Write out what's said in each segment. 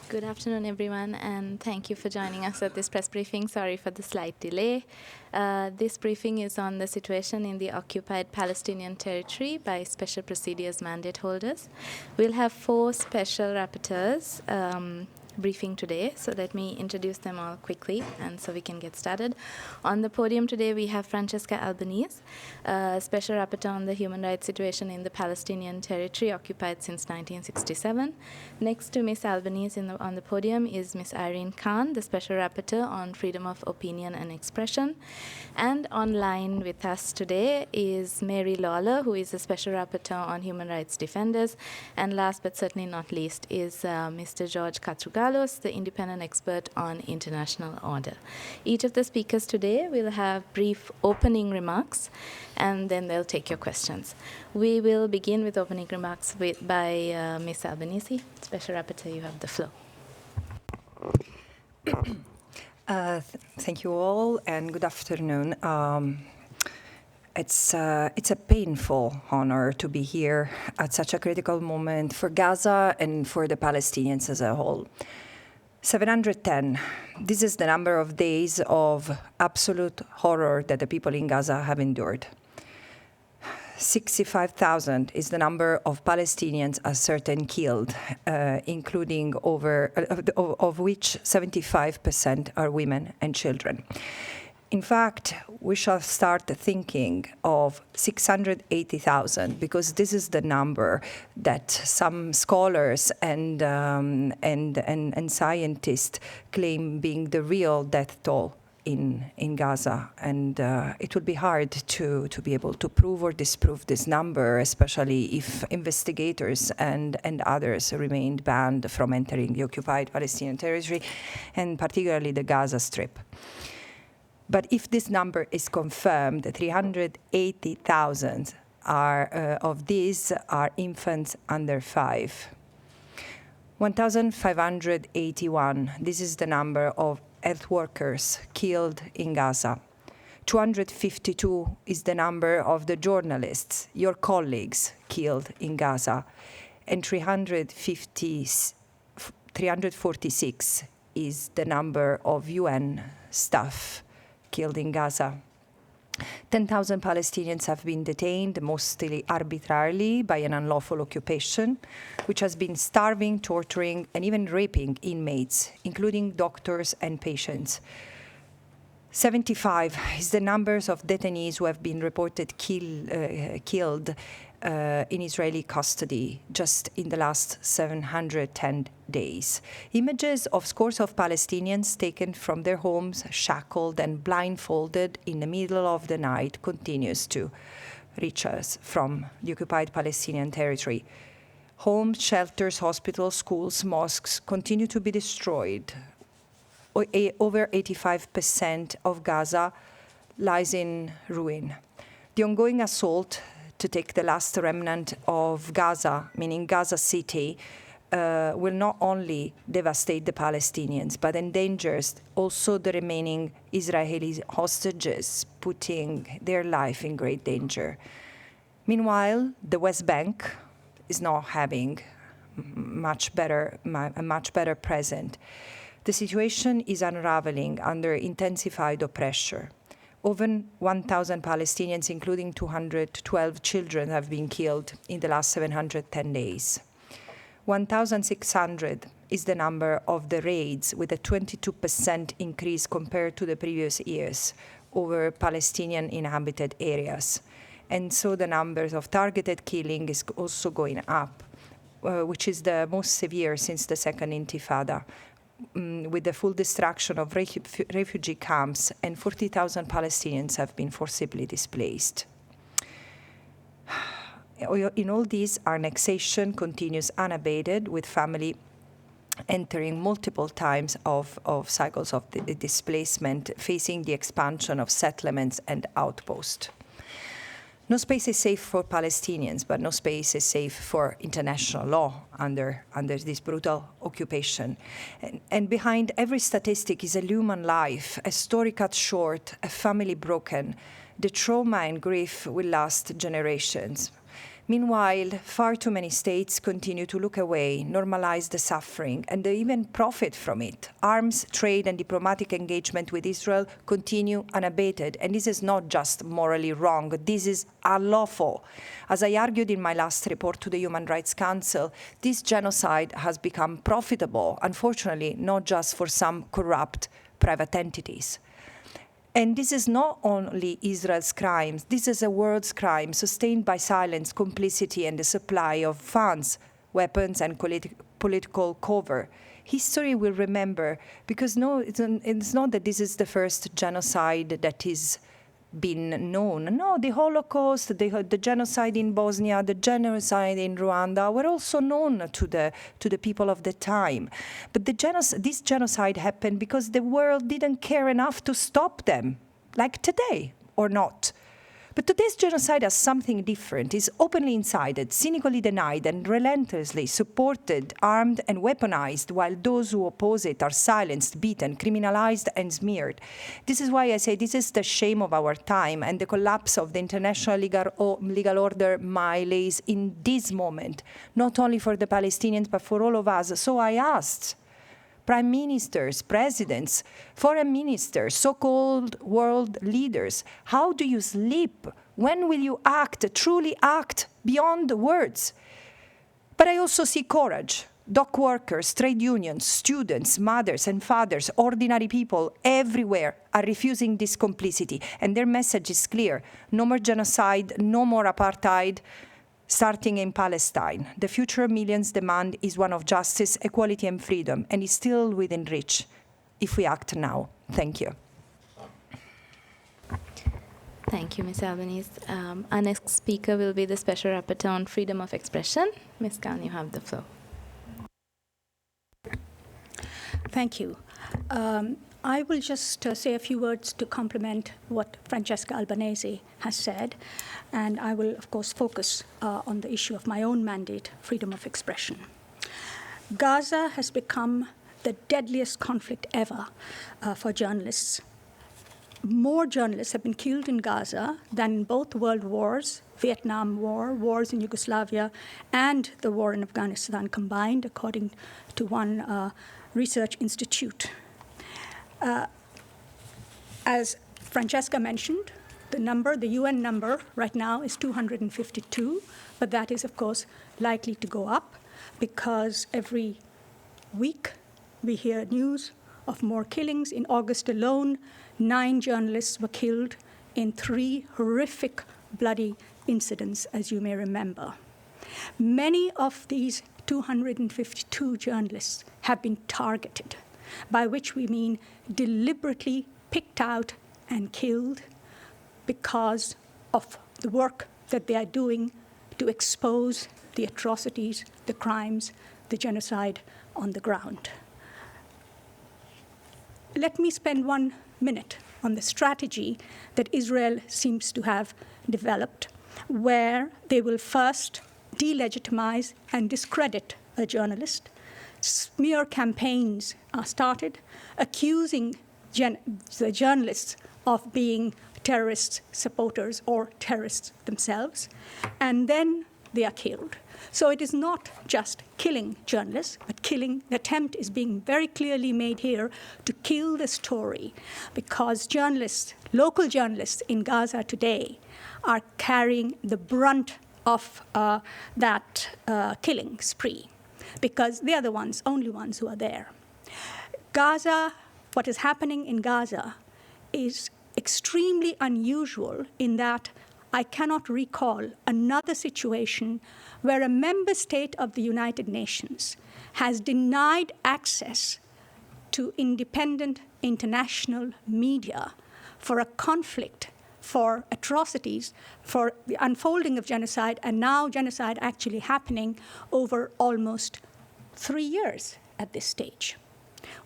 Good afternoon, everyone, and thank you for joining us at this press briefing. Sorry for the slight delay. This briefing is on the situation in the occupied Palestinian Territory by special procedures mandate holders. We'll have 4 special rapporteurs briefing today, so let me introduce them all quickly and so we can get started. On the podium today we have Francesca Albanese, Special Rapporteur on the human rights situation in the Palestinian Territory occupied since 1967. Next to Ms. Albanese on the podium is Ms. Irene Khan, the Special Rapporteur on freedom of opinion and expression. And online with us today is Mary Lawlor, who is the Special Rapporteur on human rights defenders. And last but certainly not least is Mr. George Katrougalos, the independent expert on international order. Each of the speakers today will have brief opening remarks, and then they'll take your questions. We will begin with opening remarks by Ms. Albanese. Special Rapporteur, you have the floor. Thank you all, and good afternoon. It's a painful honor to be here at such a critical moment for Gaza and for the Palestinians as a whole. 710. This is the number of days of absolute horror that the people in Gaza have endured. 65,000 is the number of Palestinians ascertained killed, including of which 75% are women and children. In fact, we shall start thinking of 680,000 because this is the number that some scholars and scientists claim being the real death toll in Gaza, and it would be hard to be able to prove or disprove this number, especially if investigators and others remained banned from entering the occupied Palestinian territory, and particularly the Gaza Strip. But if this number is confirmed, 380,000 of these are infants under 5. 1,581, this is the number of health workers killed in Gaza. 252 is the number of the journalists, your colleagues, killed in Gaza. And 346 is the number of UN staff killed in Gaza. 10,000 Palestinians have been detained, mostly arbitrarily, by an unlawful occupation, which has been starving, torturing, and even raping inmates, including doctors and patients. 75 is the numbers of detainees who have been reported killed in Israeli custody just in the last 710 days. Images of scores of Palestinians taken from their homes, shackled and blindfolded in the middle of the night continues to reach us from the occupied Palestinian territory. Homes, shelters, hospitals, schools, mosques continue to be destroyed. Over 85% of Gaza lies in ruin. The ongoing assault to take the last remnant of Gaza, meaning Gaza City, will not only devastate the Palestinians, but endangers also the remaining Israeli hostages, putting their life in great danger. Meanwhile, the West Bank is not having a much better present. The situation is unraveling under intensified pressure. Over 1,000 Palestinians, including 212 children, have been killed in the last 710 days. 1,600 is the number of the raids, with a 22% increase compared to the previous years over Palestinian inhabited areas. And so the numbers of targeted killing is also going up, which is the most severe since the Second Intifada, with the full destruction of refugee camps, and 40,000 Palestinians have been forcibly displaced. In all this, annexation continues unabated, with family entering multiple times of cycles of displacement, facing the expansion of settlements and outposts. No space is safe for Palestinians, but no space is safe for international law under this brutal occupation. And behind every statistic is a human life, a story cut short, a family broken. The trauma and grief will last generations. Meanwhile, far too many states continue to look away, normalize the suffering, and they even profit from it. Arms, trade, and diplomatic engagement with Israel continue unabated, and this is not just morally wrong, this is unlawful. As I argued in my last report to the Human Rights Council, this genocide has become profitable, unfortunately, not just for some corrupt private entities. And this is not only Israel's crimes, this is a world's crime sustained by silence, complicity, and the supply of funds, weapons, and political cover. History will remember, because it's not that this is the first genocide that is been known. No, the Holocaust, the genocide in Bosnia, the genocide in Rwanda were also known to the people of the time. But this genocide happened because the world didn't care enough to stop them, like today, or not. But today's genocide has something different. It's openly incited, cynically denied, and relentlessly supported, armed, and weaponized, while those who oppose it are silenced, beaten, criminalized, and smeared. This is why I say this is the shame of our time, and the collapse of the international legal order lays in this moment, not only for the Palestinians, but for all of us. So I asked prime ministers, presidents, foreign ministers, so-called world leaders, how do you sleep? When will you act, truly act beyond the words? But I also see courage. Dock workers, trade unions, students, mothers and fathers, ordinary people everywhere are refusing this complicity. And their message is clear. No more genocide, no more apartheid, starting in Palestine. The future millions demand is one of justice, equality, and freedom, and is still within reach if we act now. Thank you. Thank you, Ms. Albanese. Our next speaker will be the Special Rapporteur on Freedom of Expression. Ms. Khan, you have the floor. Thank you. I will just say a few words to complement what Francesca Albanese has said, and I will, of course, focus on the issue of my own mandate, freedom of expression. Gaza has become the deadliest conflict ever for journalists. More journalists have been killed in Gaza than in both world wars, Vietnam War, wars in Yugoslavia, and the war in Afghanistan combined, according to one research institute. As Francesca mentioned, the UN number right now is 252, but that is, of course, likely to go up because every week we hear news of more killings. In August alone, 9 journalists were killed in 3 horrific, bloody incidents, as you may remember. Many of these 252 journalists have been targeted, by which we mean deliberately picked out and killed because of the work that they are doing to expose the atrocities, the crimes, the genocide on the ground. Let me spend 1 minute on the strategy that Israel seems to have developed, where they will first delegitimize and discredit a journalist. Smear campaigns are started, accusing the journalists of being terrorist supporters or terrorists themselves, and then they are killed. So it is not just killing journalists, but the attempt is being very clearly made here to kill the story, because journalists, local journalists in Gaza today, are carrying the brunt of that killing spree, because they are the only ones who are there. Gaza, what is happening in Gaza is extremely unusual in that I cannot recall another situation where a member state of the United Nations has denied access to independent international media for a conflict, for atrocities, for the unfolding of genocide, and now genocide actually happening over almost 3 years at this stage.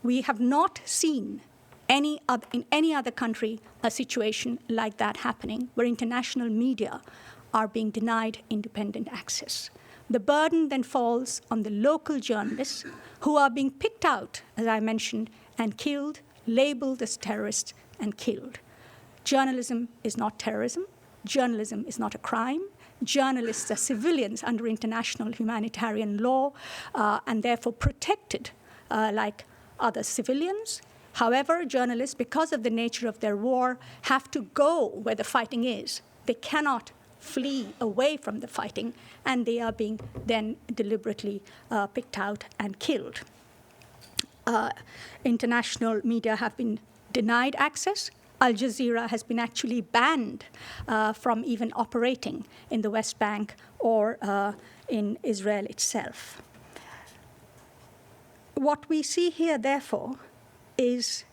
We have not seen in any other country a situation like that happening, where international media are being denied independent access. The burden then falls on the local journalists who are being picked out, as I mentioned, and killed, labeled as terrorists, and killed. Journalism is not terrorism. Journalism is not a crime. journalists are civilians under international humanitarian law and therefore protected like other civilians. However, journalists, because of the nature of their war, have to go where the fighting is. They cannot flee away from the fighting, and they are being then deliberately picked out and killed. International media have been denied access. Al Jazeera has been actually banned from even operating in the West Bank or in Israel itself. What we see here, therefore, is,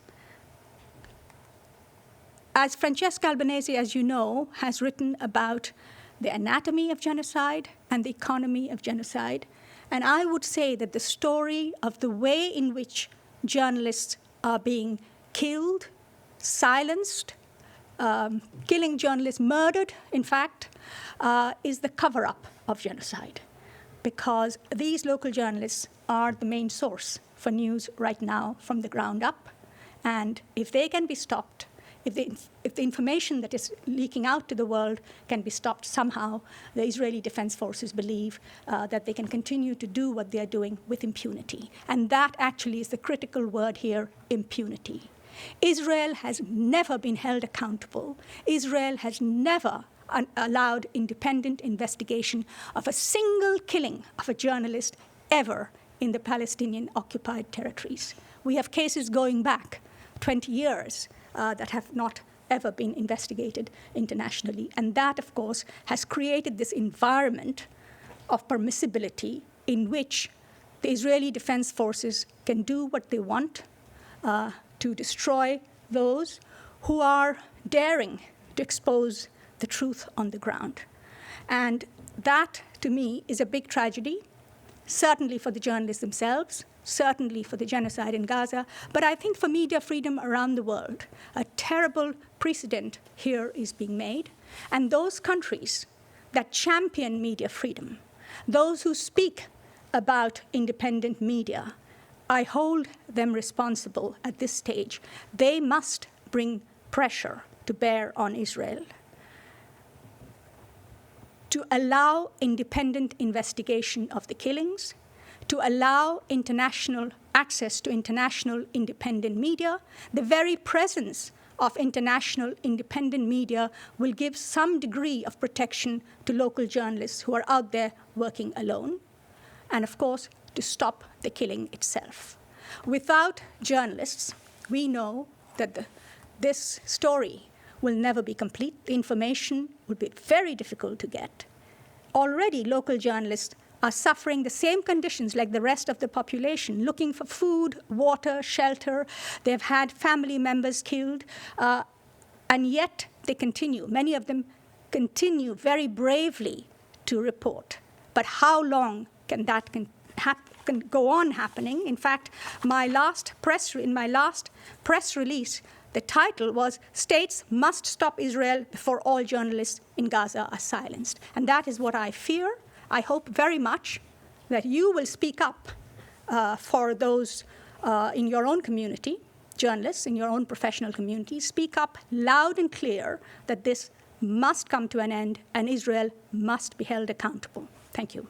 as Francesca Albanese, as you know, has written about the anatomy of genocide and the economy of genocide, and I would say that the story of the way in which journalists are being killed, silenced, killing journalists, murdered, in fact, is the cover-up of genocide, because these local journalists are the main source for news right now from the ground up. And if they can be stopped, if the information that is leaking out to the world can be stopped somehow, the Israeli Defense Forces believe that they can continue to do what they are doing with impunity. And that actually is the critical word here, impunity. Israel has never been held accountable. Israel has never allowed independent investigation of a single killing of a journalist ever in the Palestinian occupied territories. We have cases going back 20 years that have not ever been investigated internationally. And that, of course, has created this environment of permissibility in which the Israeli Defense Forces can do what they want to destroy those who are daring to expose the truth on the ground. And that, to me, is a big tragedy, certainly for the journalists themselves, certainly for the genocide in Gaza, but I think for media freedom around the world. A terrible precedent here is being made. And those countries that champion media freedom, those who speak about independent media, I hold them responsible at this stage. They must bring pressure to bear on Israel to allow independent investigation of the killings, to allow international access to international independent media. The very presence of international independent media will give some degree of protection to local journalists who are out there working alone. And of course, to stop the killing itself. Without journalists, we know that this story will never be complete. The information will be very difficult to get. Already, local journalists are suffering the same conditions like the rest of the population, looking for food, water, shelter. They've had family members killed, and yet they continue. Many of them continue very bravely to report. But how long can that can go on happening? In fact, in my last press release, the title was, "States Must Stop Israel Before All Journalists in Gaza Are Silenced." And that is what I fear. I hope very much that you will speak up for those in your own community, journalists in your own professional community. Speak up loud and clear that this must come to an end and Israel must be held accountable. Thank you.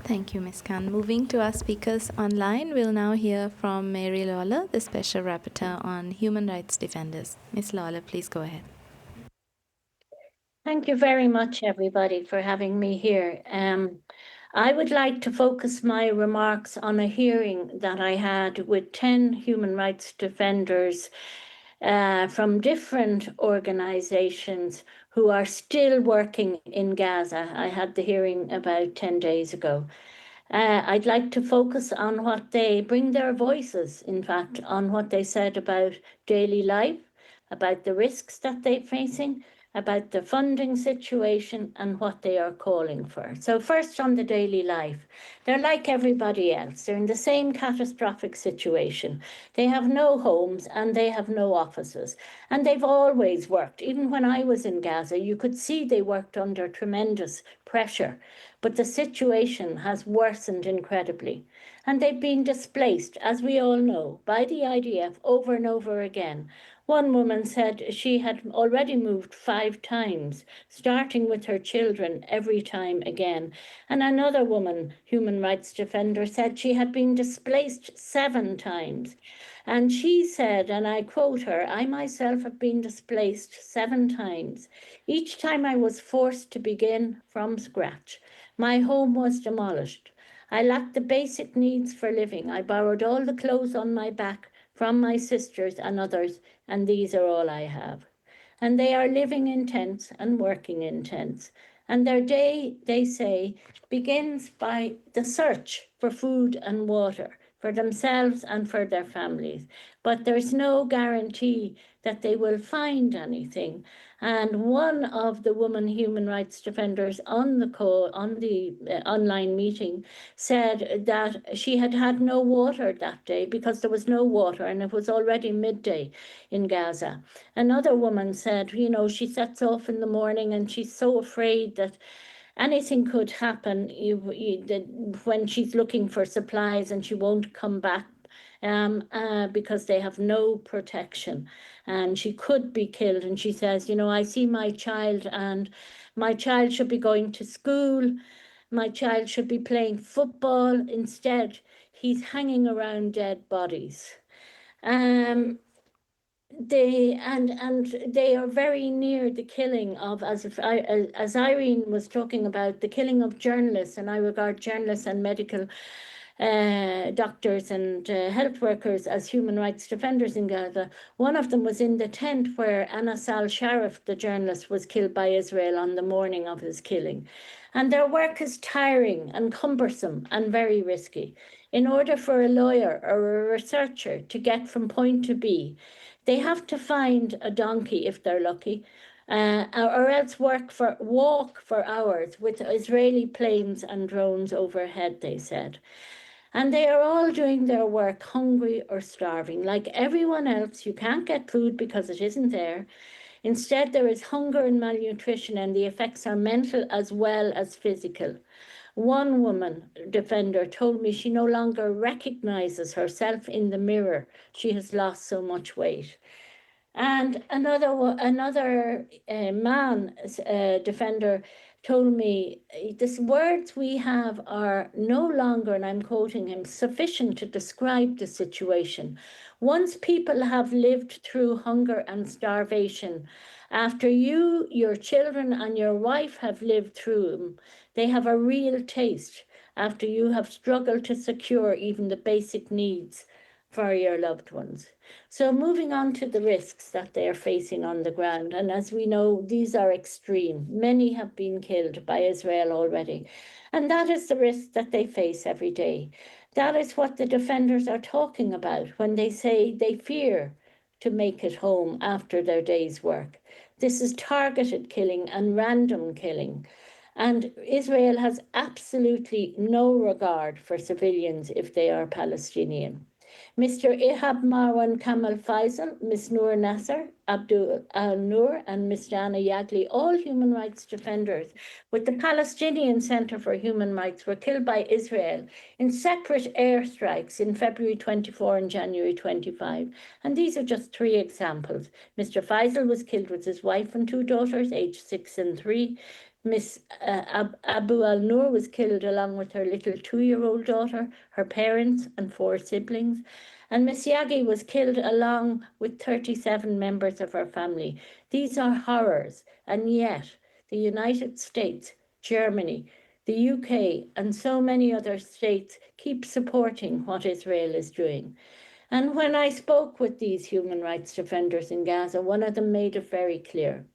Thank you, Ms. Khan. Moving to our speakers online, we'll now hear from Mary Lawlor, the Special Rapporteur on Human Rights Defenders. Ms. Lawlor, please go ahead. Thank you very much, everybody, for having me here. I would like to focus my remarks on a hearing that I had with 10 human rights defenders from different organizations who are still working in Gaza. I had the hearing about 10 days ago. I'd like to focus on what they bring their voices, in fact, on what they said about daily life, about the risks that they're facing, about the funding situation and what they are calling for. So first on the daily life, they're like everybody else. They're in the same catastrophic situation. They have no homes and they have no offices. And they've always worked. Even when I was in Gaza, you could see they worked under tremendous pressure. But the situation has worsened incredibly. And they've been displaced, as we all know, by the IDF over and over again. One woman said she had already moved 5 times, starting with her children every time again. And another woman, human rights defender, said she had been displaced 7 times. And she said, and I quote her, "I myself have been displaced 7 times. Each time I was forced to begin from scratch. My home was demolished. I lacked the basic needs for living. I borrowed all the clothes on my back from my sisters and others, and these are all I have." And they are living in tents and working in tents. And their day, they say, begins by the search for food and water for themselves and for their families. But there's no guarantee that they will find anything. And one of the women human rights defenders on the call, on the online meeting, said that she had had no water that day because there was no water and it was already midday in Gaza. Another woman said, you know, she sets off in the morning and she's so afraid that anything could happen when she's looking for supplies and she won't come back because they have no protection and she could be killed. And she says, you know, I see my child and my child should be going to school. My child should be playing football. Instead, he's hanging around dead bodies. They are very near the killing of, as Irene was talking about, the killing of journalists, and I regard journalists and medical doctors and health workers as human rights defenders in Gaza. One of them was in the tent where Anas al-Sharif, the journalist, was killed by Israel on the morning of his killing. And their work is tiring and cumbersome and very risky. In order for a lawyer or a researcher to get from point to B, they have to find a donkey if they're lucky, or else walk for hours with Israeli planes and drones overhead, they said. And they are all doing their work hungry or starving. Like everyone else, you can't get food because it isn't there. Instead, there is hunger and malnutrition, and the effects are mental as well as physical. One woman defender told me she no longer recognizes herself in the mirror. She has lost so much weight. And another man defender told me, "These words we have are no longer," and I'm quoting him, "sufficient to describe the situation. Once people have lived through hunger and starvation, after you, your children, and your wife have lived through them, they have a real taste after you have struggled to secure even the basic needs for your loved ones." So moving on to the risks that they are facing on the ground. And as we know, these are extreme. Many have been killed by Israel already. And that is the risk that they face every day. That is what the defenders are talking about when they say they fear to make it home after their day's work. This is targeted killing and random killing. And Israel has absolutely no regard for civilians if they are Palestinian. Mr. Ihab Marwan Kamal Faisal, Ms. Noor Nasser, Abdul Al-Noor, and Ms. Dana Yagli, all human rights defenders with the Palestinian Center for Human Rights, were killed by Israel in separate airstrikes in February 24 and January 25. And these are just 3 examples. Mr. Faisal was killed with his wife and 2 daughters, aged 6 and 3. Miss Abu al-Noor was killed along with her little 2-year-old daughter, her parents, and 4 siblings. And Miss Yagi was killed along with 37 members of her family. These are horrors, and yet the United States, Germany, the UK, and so many other states keep supporting what Israel is doing. And when I spoke with these human rights defenders in Gaza, one of them made it very clear.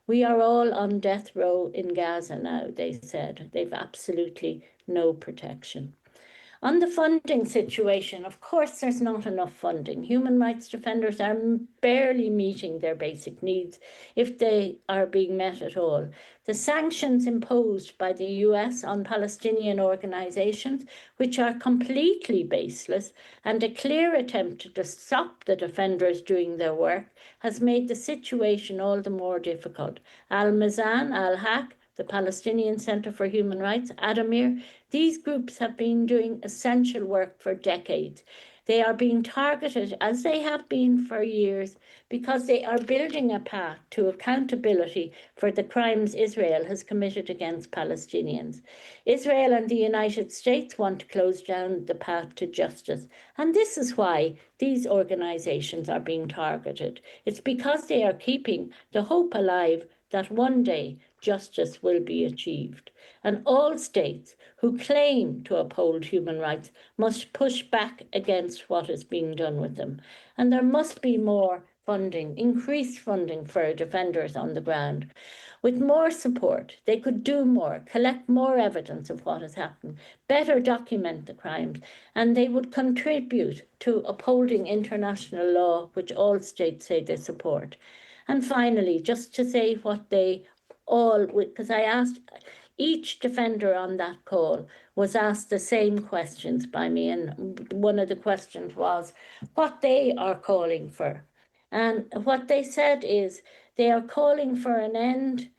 We are all on death row in Gaza now, they said. They've absolutely no protection. On the funding situation, of course, there's not enough funding. Human rights defenders are barely meeting their basic needs, if they are being met at all. The sanctions imposed by the US on Palestinian organizations, which are completely baseless, and a clear attempt to stop the defenders doing their work, has made the situation all the more difficult. Al-Mizan, Al-Haq, the Palestinian Center for Human Rights, Adamir. These groups have been doing essential work for decades. They are being targeted, as they have been for years, because they are building a path to accountability for the crimes Israel has committed against Palestinians. Israel and the United States want to close down the path to justice. And this is why these organizations are being targeted. It's because they are keeping the hope alive that one day justice will be achieved. And all states who claim to uphold human rights must push back against what is being done with them. And there must be more funding, increased funding for defenders on the ground. With more support, they could do more, collect more evidence of what has happened, better document the crimes, and they would contribute to upholding international law, which all states say they support. And finally, just to say what they all, because I asked each defender on that call was asked the same questions by me, and one of the questions was what they are calling for. And what they said is they are calling for an end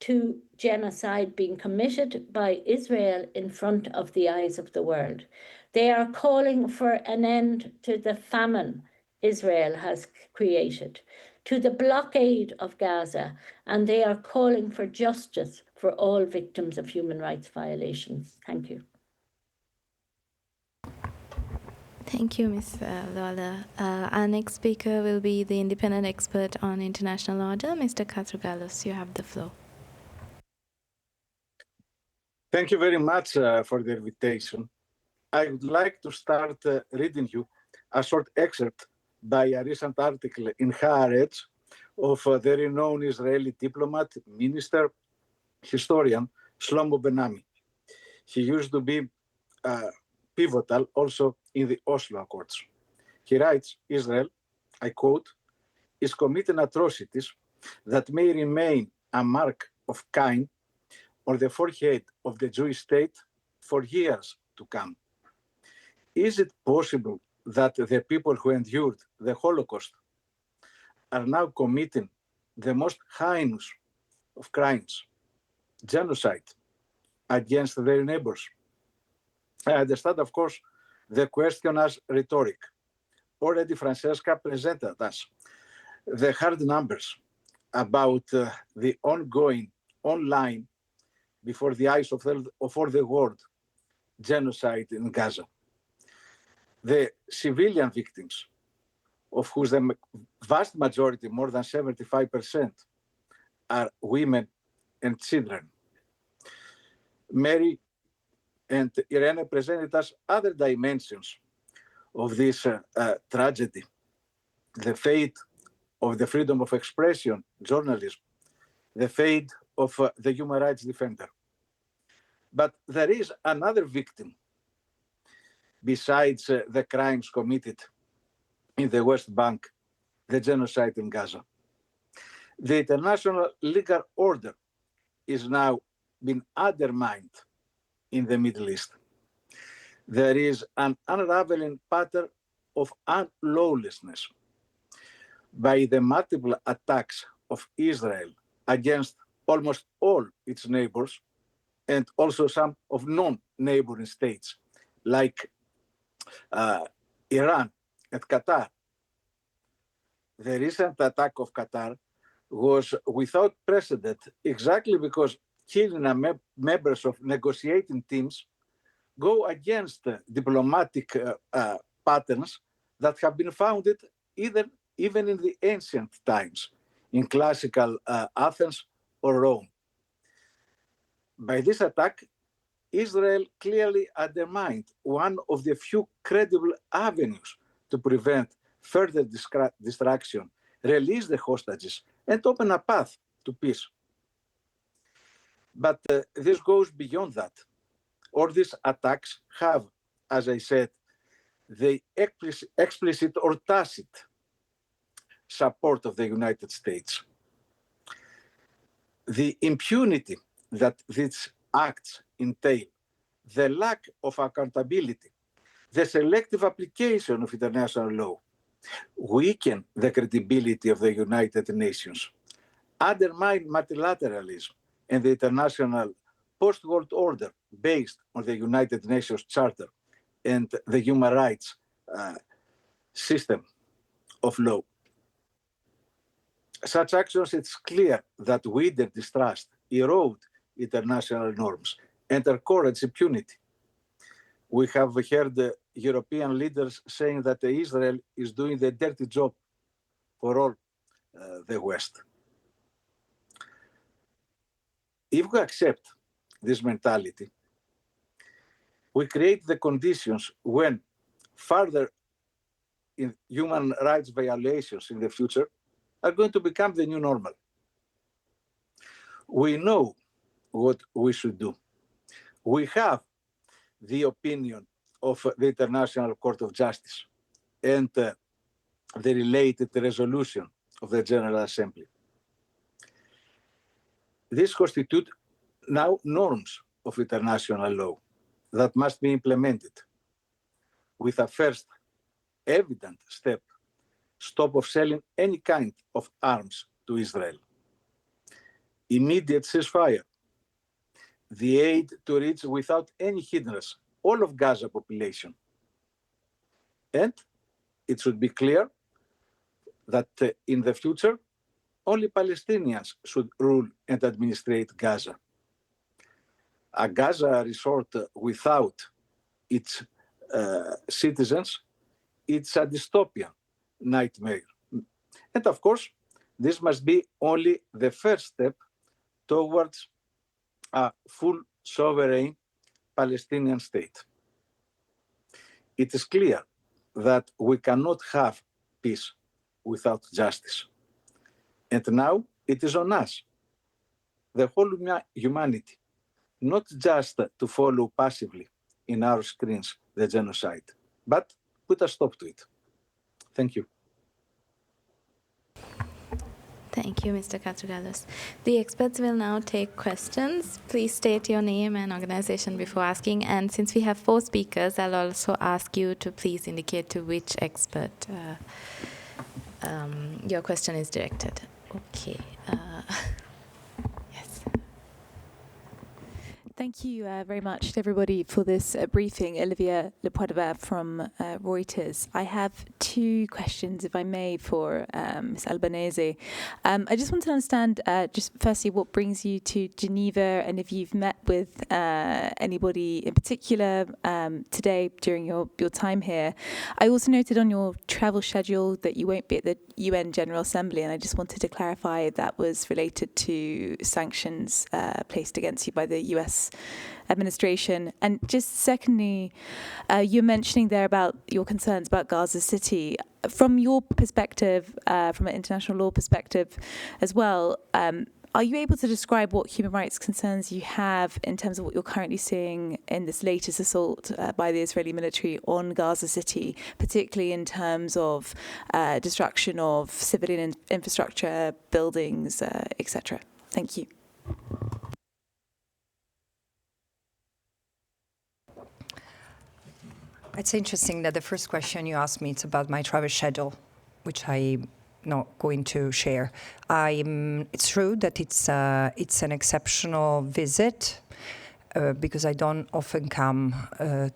to genocide being committed by Israel in front of the eyes of the world. They are calling for an end to the famine Israel has created, to the blockade of Gaza, and they are calling for justice for all victims of human rights violations. Thank you. Thank you, Ms. Lawlor. Our next speaker will be the independent expert on international order, Mr. Katrougalos. You have the floor. Thank you very much for the invitation. I would like to start reading you a short excerpt by a recent article in Haaretz of the renowned Israeli diplomat, minister, historian, Shlomo Ben-Ami. He used to be pivotal also in the Oslo Accords. He writes, Israel, I quote, is committing atrocities that may remain a mark of Cain on the forehead of the Jewish state for years to come. Is it possible that the people who endured the Holocaust are now committing the most heinous of crimes, genocide, against their neighbors? I understand, of course, the question as rhetoric. Already Francesca presented us the hard numbers about the ongoing, online, before the eyes of all the world, genocide in Gaza. The civilian victims, of whose the vast majority, more than 75%, are women and children. Mary and Irene presented us other dimensions of this tragedy, the fate of the freedom of expression, journalism, the fate of the human rights defender. But there is another victim besides the crimes committed in the West Bank, the genocide in Gaza. The international legal order is now being undermined in the Middle East. There is an unraveling pattern of unlawlessness by the multiple attacks of Israel against almost all its neighbors and also some of non-neighboring states like Iran and Qatar. The recent attack of Qatar was without precedent exactly because killing members of negotiating teams go against diplomatic patterns that have been founded even in the ancient times, in classical Athens or Rome. By this attack, Israel clearly undermined one of the few credible avenues to prevent further destruction, release the hostages, and open a path to peace. But this goes beyond that. All these attacks have, as I said, the explicit or tacit support of the United States. The impunity that these acts entail, the lack of accountability, the selective application of international law, weaken the credibility of the United Nations, undermine multilateralism, and the international post-war order based on the United Nations Charter and the human rights system of law. Such actions, it's clear that wither distrust, erode international norms, and encourage impunity. We have heard the European leaders saying that Israel is doing the dirty job for all the West. If we accept this mentality, we create the conditions when further human rights violations in the future are going to become the new normal. We know what we should do. We have the opinion of the International Court of Justice and the related resolution of the General Assembly. These constitute now norms of international law that must be implemented with a first evident stop of selling any kind of arms to Israel, immediate ceasefire, the aid to reach without any hindrance all of Gaza population. And it should be clear that in the future, only Palestinians should rule and administrate Gaza. A Gaza resort without its citizens, it's a dystopian nightmare. And of course, this must be only the first step towards a full sovereign Palestinian state. It is clear that we cannot have peace without justice. And now it is on us, the whole humanity, not just to follow passively in our screens the genocide, but put a stop to it. Thank you. Thank you, Mr. Katrougalos. The experts will now take questions. Please state your name and organization before asking. And since we have 4 speakers, I'll also ask you to please indicate to which expert your question is directed. Okay. Yes. Thank you very much to everybody for this briefing. Olivia Lepoidevin from Reuters. I have 2 questions, if I may, for Ms. Albanese. I just want to understand, just firstly, what brings you to Geneva, and if you've met with anybody in particular today during your time here. I also noted on your travel schedule that you won't be at the UN General Assembly, and I just wanted to clarify if that was related to sanctions placed against you by the US administration. And just secondly, you're mentioning there about your concerns about Gaza City. From your perspective, from an international law perspective as well, are you able to describe what human rights concerns you have in terms of what you're currently seeing in this latest assault by the Israeli military on Gaza City, particularly in terms of destruction of civilian infrastructure, buildings, etc.? Thank you. It's interesting that the first question you asked me is about my travel schedule, which I'm not going to share. It's true that it's an exceptional visit because I don't often come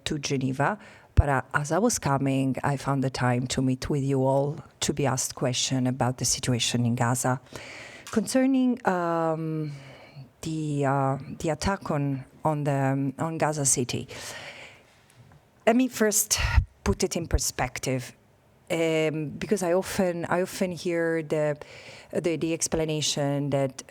to Geneva. But as I was coming, I found the time to meet with you all to be asked questions about the situation in Gaza. Concerning the attack on Gaza City, let me first put it in perspective, because I often hear the explanation that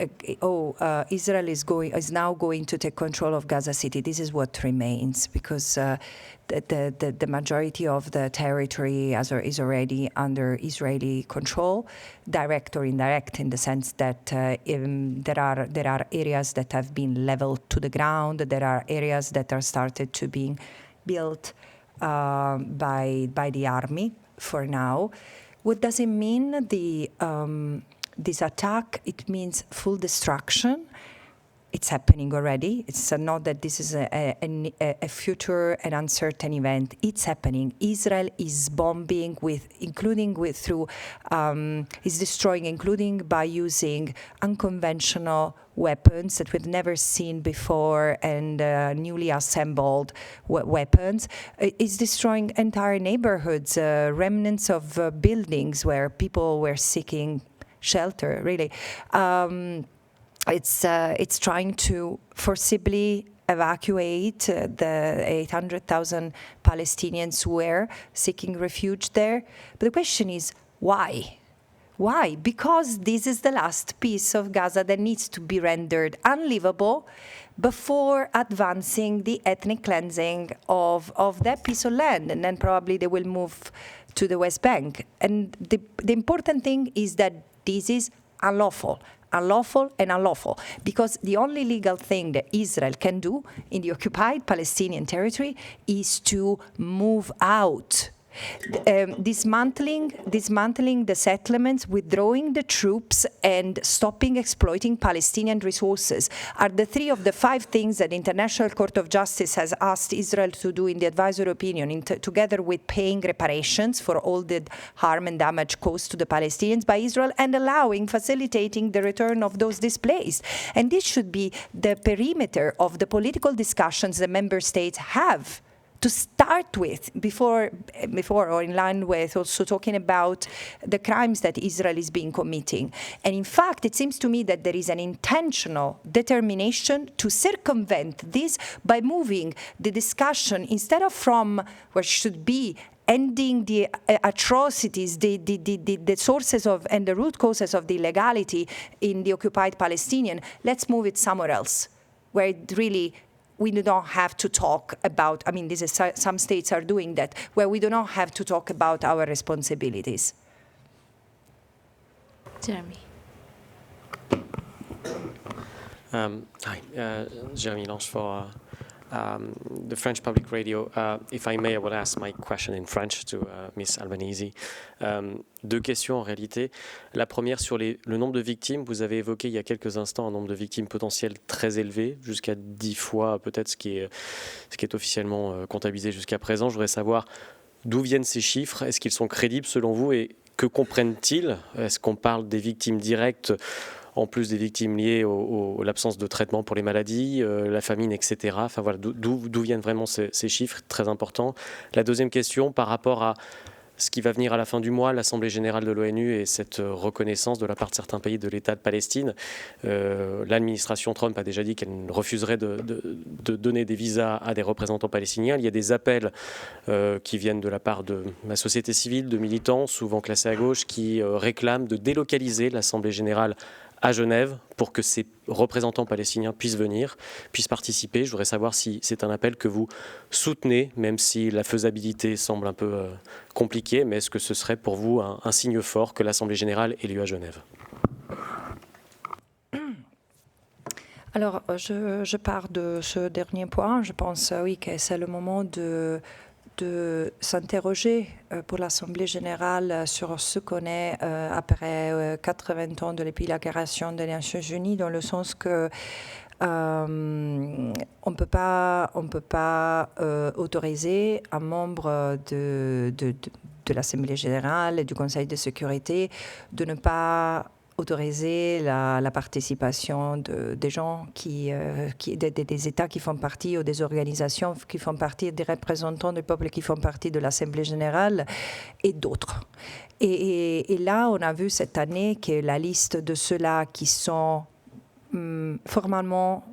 Israel is now going to take control of Gaza City. This is what remains, because the majority of the territory is already under Israeli control, direct or indirect, in the sense that there are areas that have been leveled to the ground. There are areas that are started to being built by the army for now. What does it mean, this attack? It means full destruction. it's happening already. It's not that this is a future and uncertain event. It's happening. Israel is bombing is destroying, including by using unconventional weapons that we've never seen before and newly assembled weapons. It's destroying entire neighborhoods, remnants of buildings where people were seeking shelter, really. It's trying to forcibly evacuate the 800,000 Palestinians who were seeking refuge there. But the question is, why? Why? Because this is the last piece of Gaza that needs to be rendered unlivable before advancing the ethnic cleansing of that piece of land. And then probably they will move to the West Bank. And the important thing is that this is unlawful, because the only legal thing that Israel can do in the occupied Palestinian territory is to move out. Dismantling the settlements, withdrawing the troops, and stopping exploiting Palestinian resources are the 3 of the 5 things that the International Court of Justice has asked Israel to do in the advisory opinion, together with paying reparations for all the harm and damage caused to the Palestinians by Israel and facilitating the return of those displaced. And this should be the perimeter of the political discussions the member states have to start with, before or in line with also talking about the crimes that Israel is being committing. And in fact, it seems to me that there is an intentional determination to circumvent this by moving the discussion, instead of from where it should be ending the atrocities, the sources of and the root causes of the illegality in the occupied Palestinian, let's move it somewhere else, where it really we do not have to talk about, some states are doing that, where we do not have to talk about our responsibilities. Jeremy. Hi, Jeremy Lange for the French Public Radio. If I may, I will ask my question in French to Ms. Albanese. 2 questions en réalité. La première sur le nombre de victimes. Vous avez évoqué il y a quelques instants un nombre de victimes potentielles très élevé, jusqu'à 10 fois peut-être ce qui est officiellement comptabilisé jusqu'à présent. Je voudrais savoir d'où viennent ces chiffres. Est-ce qu'ils sont crédibles selon vous et que comprennent-ils? Est-ce qu'on parle des victimes directes en plus des victimes liées à l'absence de traitement pour les maladies, la famine, etc. Enfin voilà, d'où viennent vraiment ces chiffres, très importants. La deuxième question, par rapport à ce qui va venir à la fin du mois, l'Assemblée générale de l'ONU et cette reconnaissance de la part de certains pays de l'État de Palestine. L'administration Trump a déjà dit qu'elle refuserait de donner des visas à des représentants palestiniens. Il y a des appels qui viennent de la part de la société civile, de militants, souvent classés à gauche, qui réclament de délocaliser l'Assemblée générale à Genève pour que ces représentants palestiniens puissent venir, puissent participer. Je voudrais savoir si c'est un appel que vous soutenez, même si la faisabilité semble un peu compliquée, mais est-ce que ce serait pour vous un signe fort que l'Assemblée générale ait lieu à Genève? Alors, je pars de ce dernier point. Je pense, oui, que c'est le moment de s'interroger pour l'Assemblée générale sur ce qu'on est après 80 ans depuis la création des Nations Unies, dans le sens que on ne peut pas autoriser un membre de l'Assemblée générale et du Conseil de sécurité de ne pas autoriser la participation des gens des États qui font partie, ou des organisations qui font partie, des représentants du peuple qui font partie de l'Assemblée générale et d'autres. Et là, on a vu cette année que la liste de ceux-là qui sont formellement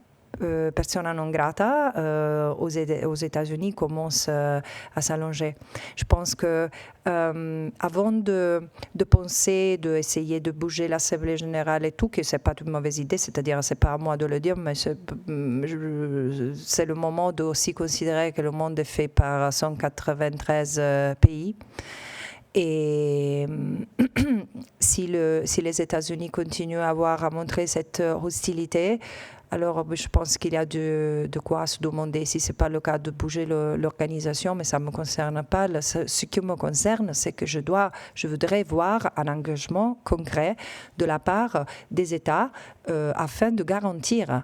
persona non grata aux États-Unis commence à s'allonger. Je pense que avant de penser, d'essayer de bouger l'Assemblée générale et tout, que c'est pas une mauvaise idée, c'est-à-dire c'est pas à moi de le dire, mais c'est le moment de aussi considérer que le monde est fait par 193 pays. Et si les États-Unis continuent à montrer cette hostilité, alors je pense qu'il y a de quoi se demander si ce n'est pas le cas de bouger l'organisation, mais ça ne me concerne pas. Ce qui me concerne, c'est que je voudrais voir un engagement concret de la part des États afin de garantir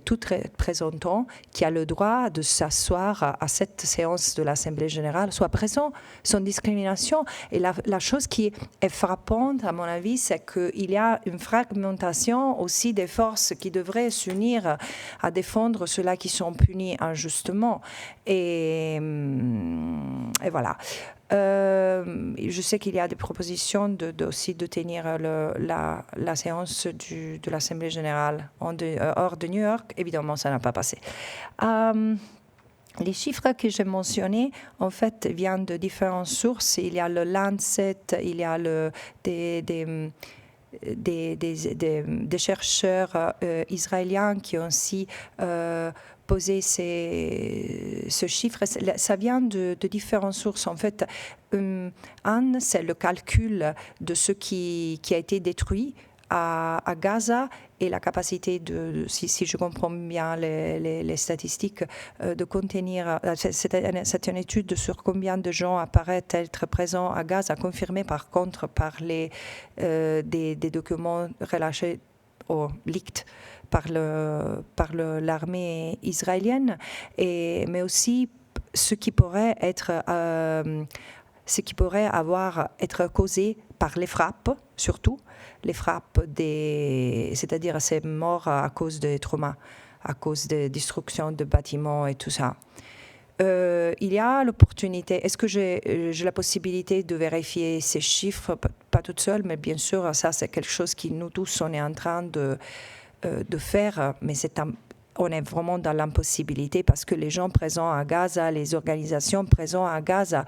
tout représentant qui a le droit de s'asseoir à cette séance de l'Assemblée générale soit présent, sans discrimination. Et la chose qui est frappante, à mon avis, c'est qu'il y a une fragmentation aussi des forces qui devraient s'unir à défendre ceux-là qui sont punis injustement. Et voilà. Je sais qu'il y a des propositions aussi de tenir la séance de l'Assemblée générale hors de New York. Évidemment, ça n'a pas passé. Les chiffres que j'ai mentionnés, en fait, viennent de différentes sources. Il y a le Lancet, il y a des chercheurs israéliens qui ont aussi posé ce chiffre. Ça vient de différentes sources. En fait, c'est le calcul de ce qui a été détruit à Gaza et la capacité si je comprends bien les statistiques, de contenir. C'est une étude sur combien de gens apparaissent être présents à Gaza, confirmée par contre par des documents relâchés ou leaked par l'armée israélienne, mais aussi ce qui pourrait être être causé par les frappes, surtout les frappes c'est-à-dire ces morts à cause des traumas, à cause de destruction de bâtiments et tout ça. Il y a l'opportunité, est-ce que j'ai la possibilité de vérifier ces chiffres, pas toute seule, mais bien sûr, ça c'est quelque chose que nous tous on est en train de faire, mais on est vraiment dans l'impossibilité parce que les gens présents à Gaza, les organisations présentes à Gaza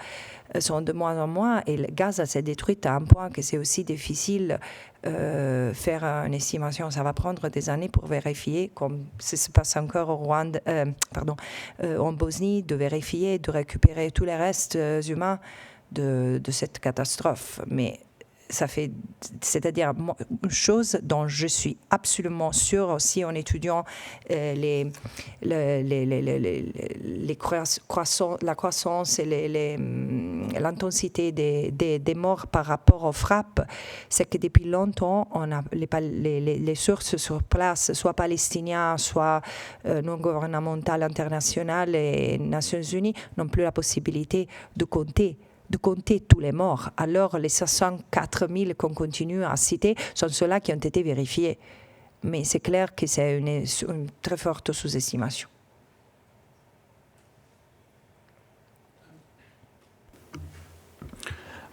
sont de moins en moins, et Gaza s'est détruite à un point que c'est aussi difficile faire une estimation. Ça va prendre des années pour vérifier, comme ça se passe encore au Rwanda, en Bosnie, de vérifier, de récupérer tous les restes humains de cette catastrophe. Mais c'est-à-dire une chose dont je suis absolument sûre aussi en étudiant la croissance et l'intensité des morts par rapport aux frappes, c'est que depuis longtemps, on a les sources sur place, soit palestiniens, soit non gouvernementales, internationales et Nations Unies, n'ont plus la possibilité de compter tous les morts. Alors, les 64 000 qu'on continue à citer sont ceux-là qui ont été vérifiés. Mais c'est clair que c'est une très forte sous-estimation.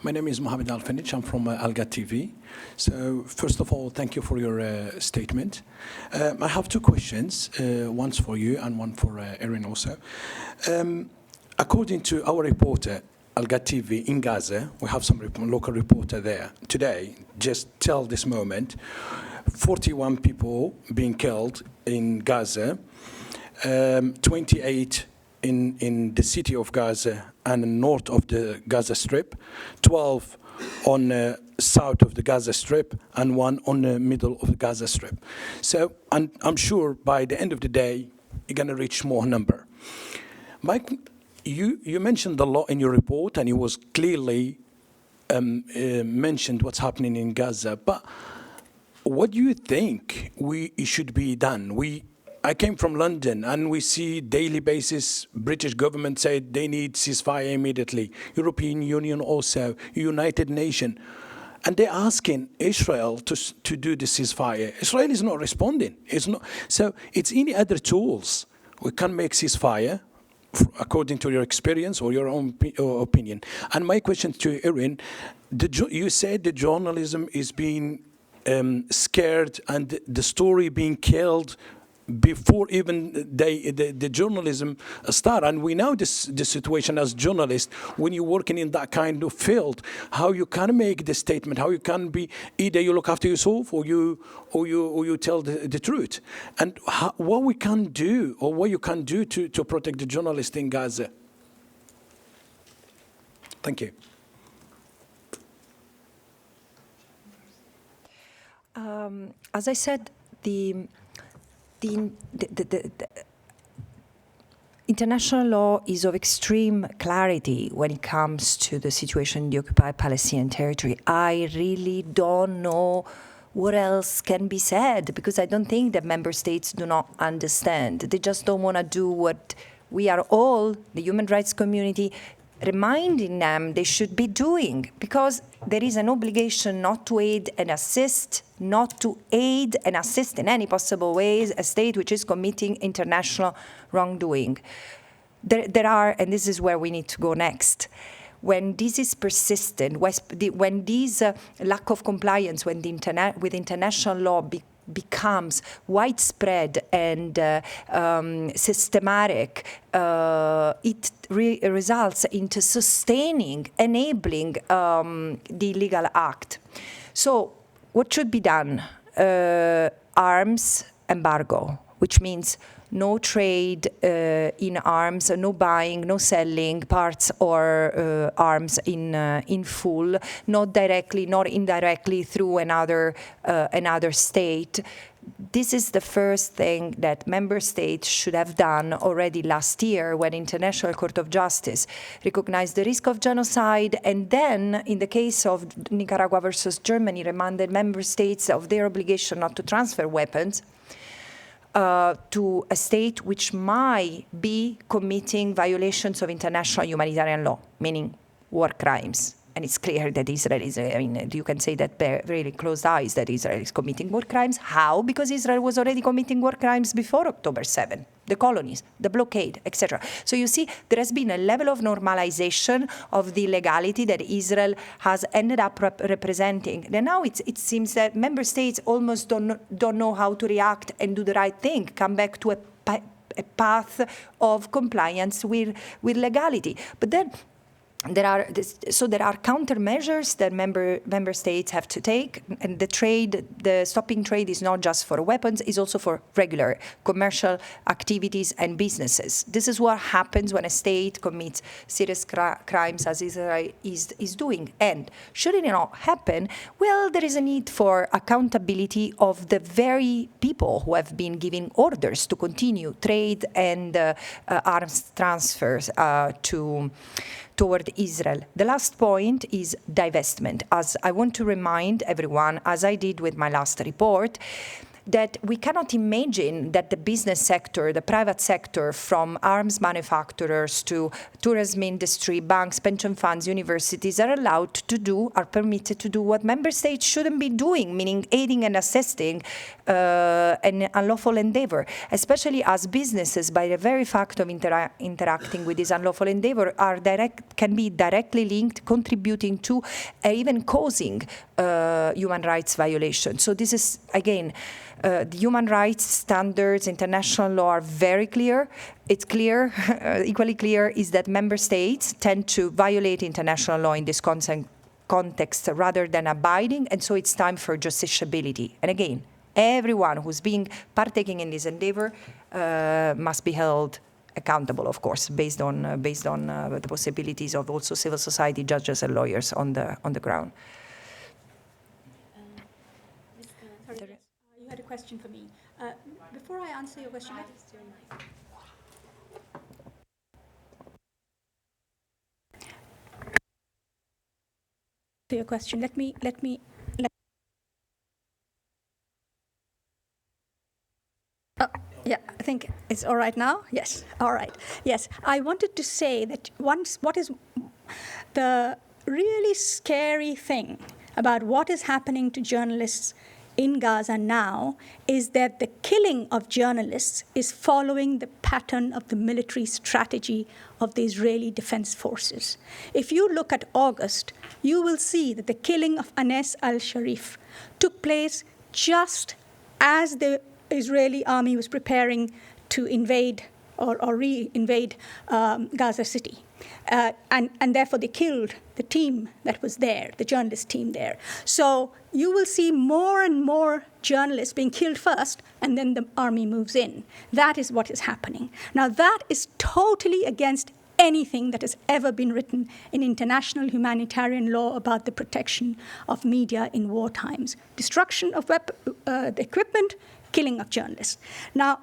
My name is Mohamed Al-Fanich. I'm from Alga TV. So, first of all, thank you for your statement. I have two questions, one's for you and one for Irene also. According to our reporter, Alga TV in Gaza, we have some local reporter there today, just till this moment, 41 people being killed in Gaza, 28 in the city of Gaza and north of the Gaza Strip, 12 on the south of the Gaza Strip, and 1 on the middle of the Gaza Strip. So, and I'm sure by the end of the day, you're going to reach more number. You mentioned a lot in your report, and it was clearly mentioned what's happening in Gaza. But what do you think it should be done? I came from London, and we see daily basis British government said they need ceasefire immediately. European Union also, United Nations. And they're asking Israel to do the ceasefire. Israel is not responding. So it's any other tools. We can make ceasefire, according to your experience or your own opinion. And my question to Irene, you said the journalism is being scared and the story being killed before even the journalism start. And we know the situation as journalists, when you're working in that kind of field, how you can make the statement, how you can be, either you look after yourself or you tell the truth. And what we can do, or what you can do to protect the journalists in Gaza. Thank you. As I said, the international law is of extreme clarity when it comes to the situation in the occupied Palestinian territory. I really don't know what else can be said? Because I don't think that member states do not understand. They just don't want to do what we are all, the human rights community, reminding them they should be doing, because there is an obligation not to aid and assist, not to aid and assist in any possible ways a state which is committing international wrongdoing. There are, and this is where we need to go next, when this is persistent, when this lack of compliance with international law becomes widespread and systematic, it results into sustaining, enabling the illegal act. So what should be done? Arms embargo, which means no trade in arms, no buying, no selling parts or arms in full, not directly, nor indirectly through another state. This is the first thing that member states should have done already last year when International Court of Justice recognized the risk of genocide, and then, in the case of Nicaragua versus Germany, reminded member states of their obligation not to transfer weapons to a state which might be committing violations of international humanitarian law, meaning war crimes. And it's clear that Israel is, you can say that very closed eyes that Israel is committing war crimes. How? Because Israel was already committing war crimes before October 7, the colonies, the blockade, etc. So you see, there has been a level of normalization of the legality that Israel has ended up representing. And now it seems that member states almost don't know how to react and do the right thing, come back to a path of compliance with legality. But then there are countermeasures that member states have to take, and the stopping trade is not just for weapons; it's also for regular commercial activities and businesses. This is what happens when a state commits serious crimes, as Israel is doing. And should it not happen, well, there is a need for accountability of the very people who have been giving orders to continue trade and arms transfers toward Israel. The last point is divestment. As I want to remind everyone, as I did with my last report, that we cannot imagine that the business sector, the private sector, from arms manufacturers to tourism industry, banks, pension funds, universities, are permitted to do what member states shouldn't be doing, meaning aiding and assisting an unlawful endeavor, especially as businesses, by the very fact of interacting with this unlawful endeavor, can be directly linked, contributing to, even causing human rights violations. So this is, again, the human rights standards, international law are very clear. It's clear, equally clear, is that member states tend to violate international law in this context rather than abiding, and so it's time for justiciability. And again, everyone who's partaking in this endeavor must be held accountable, of course, based on the possibilities of also civil society judges and lawyers on the ground. You had a question for me. Before I answer your question, let me. Oh, yeah, I think it's all right now. Yes, all right. Yes, I wanted to say that what is the really scary thing about what is happening to journalists in Gaza now is that the killing of journalists is following the pattern of the military strategy of the Israeli Defense Forces. If you look at August, you will see that the killing of Anes al-Sharif took place just as the Israeli army was preparing to invade or re-invade Gaza City. And therefore they killed the team that was there, the journalist team there. So you will see more and more journalists being killed first, and then the army moves in. That is what is happening. Now that is totally against anything that has ever been written in international humanitarian law about the protection of media in war times. Destruction of the equipment, killing of journalists. Now,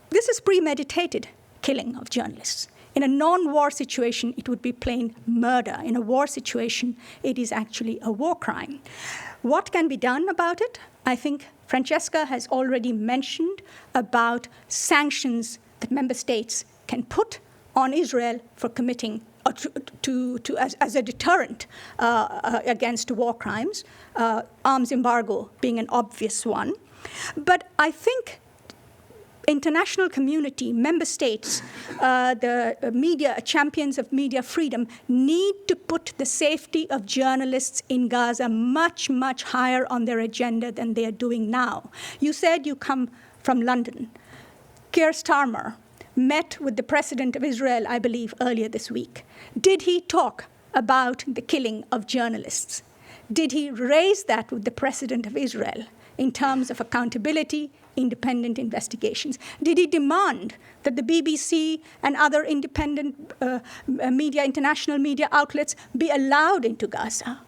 this is premeditated killing of journalists. In a non-war situation, it would be plain murder. In a war situation, it is actually a war crime. What can be done about it? I think Francesca has already mentioned about sanctions that member states can put on Israel for committing or as a deterrent against war crimes, arms embargo being an obvious one. But I think international community, member states, the media, champions of media freedom, need to put the safety of journalists in Gaza much, much higher on their agenda than they are doing now. You said you come from London. Keir Starmer met with the president of Israel, I believe, earlier this week. Did he talk about the killing of journalists? Did he raise that with the president of Israel in terms of accountability, independent investigations? Did he demand that the BBC and other independent media, international media outlets be allowed into Gaza?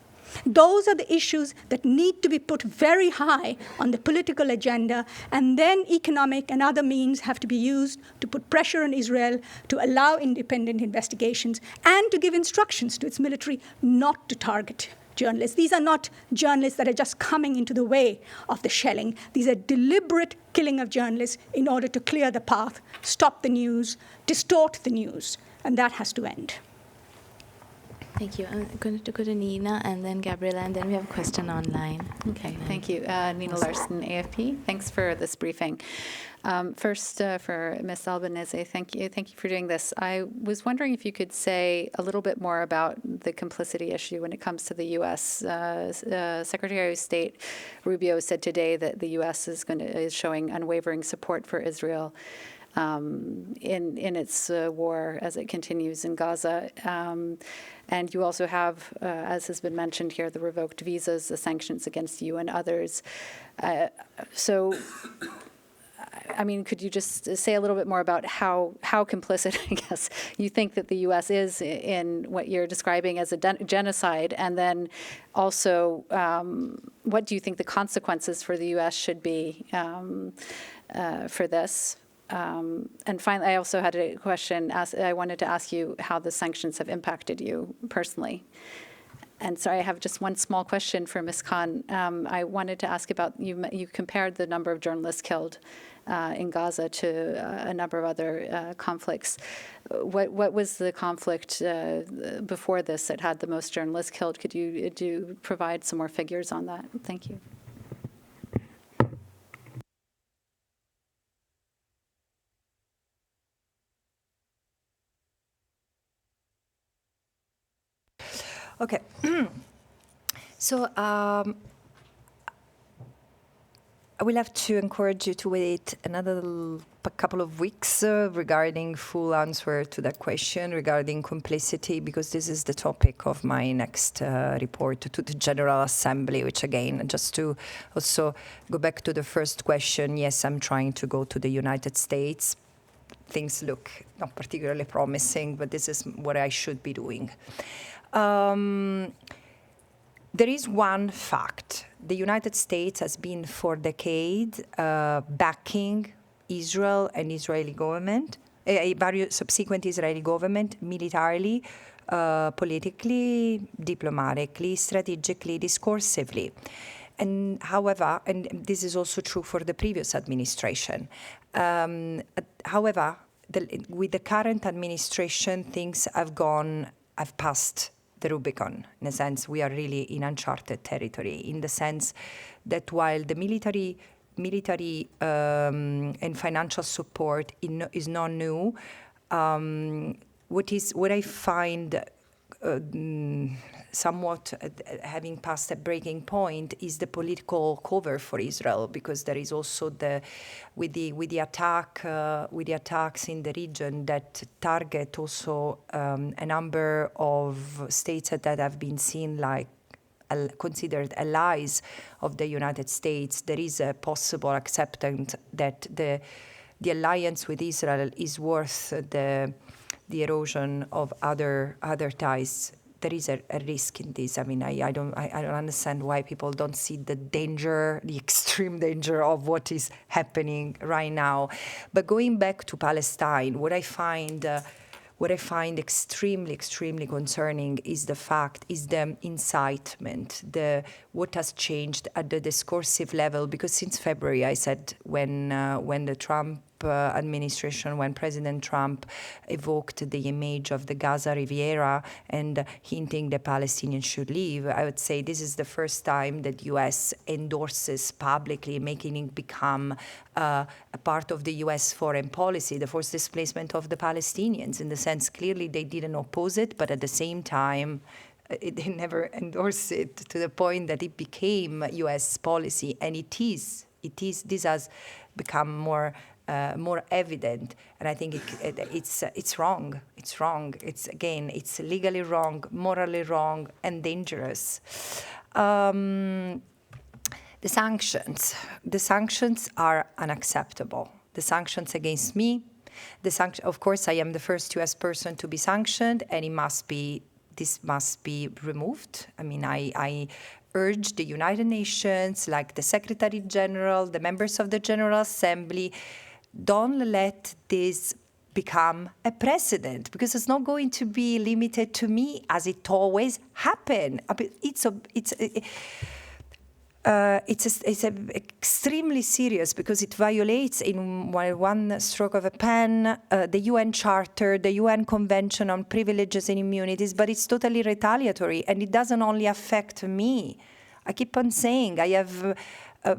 Those are the issues that need to be put very high on the political agenda, and then economic and other means have to be used to put pressure on Israel to allow independent investigations and to give instructions to its military not to target journalists. These are not journalists that are just coming into the way of the shelling. These are deliberate killing of journalists in order to clear the path, stop the news, distort the news, and that has to end. Thank you. I'm going to go to Nina and then Gabriela, and then we have a question online. Okay, thank you. Nina Larson, AFP. Thanks for this briefing. First, for Ms. Albanese, thank you for doing this. I was wondering if you could say a little bit more about the complicity issue when it comes to the U.S. Secretary of State Rubio said today that the U.S. is showing unwavering support for Israel in its war as it continues in Gaza. And you also have, as has been mentioned here, the revoked visas, the sanctions against you and others. So, I mean, could you just say a little bit more about how complicit, I guess, you think that the U.S. is in what you're describing as a genocide? And then also, what do you think the consequences for the U.S. should be for this? And finally, I also had a question. I wanted to ask you how the sanctions have impacted you personally. And sorry, I have just one small question for Ms. Khan. I wanted to ask about, you compared the number of journalists killed in Gaza to a number of other conflicts. What was the conflict before this that had the most journalists killed? Could you provide some more figures on that? Thank you. Okay. So I will have to encourage you to wait another couple of weeks regarding full answer to that question regarding complicity, because this is the topic of my next report to the General Assembly, which again, just to also go back to the first question, yes, I'm trying to go to the United States. Things look not particularly promising, but this is what I should be doing. There is one fact. The United States has been for decades backing Israel and Israeli government, various subsequent Israeli government, militarily, politically, diplomatically, strategically, discursively. And however, and this is also true for the previous administration, however, with the current administration, things have passed the Rubicon. In a sense, we are really in uncharted territory, in the sense that while the military and financial support is not new, what I find somewhat having passed a breaking point is the political cover for Israel, because there is also with the attacks in the region that target also a number of states that have been seen like considered allies of the United States. There is a possible acceptance that the alliance with Israel is worth the erosion of other ties. There is a risk in this. I mean, I don't understand why people don't see the danger, the extreme danger of what is happening right now. But going back to Palestine, what I find what I find extremely, extremely concerning is the incitement, what has changed at the discursive level. Because since February, I said when the Trump administration, when President Trump evoked the image of the Gaza Riviera and hinting the Palestinians should leave, I would say this is the first time that U.S. endorses publicly, making it become a part of the U.S. foreign policy, the forced displacement of the Palestinians. In the sense, clearly they didn't oppose it, but at the same time, they never endorsed it to the point that it became U.S. policy, and this has become more evident, and I think it's wrong. It's wrong. It's legally wrong, morally wrong, and dangerous. The sanctions are unacceptable. The sanctions against me, of course, I am the first U.S. person to be sanctioned, and this must be removed. I mean, I urge the United Nations, like the Secretary General, the members of the General Assembly, don't let this become a precedent, because it's not going to be limited to me as it always happened. It's extremely serious because it violates in one stroke of a pen the UN Charter, the UN Convention on Privileges and Immunities, but it's totally retaliatory, and it doesn't only affect me. I keep on saying I have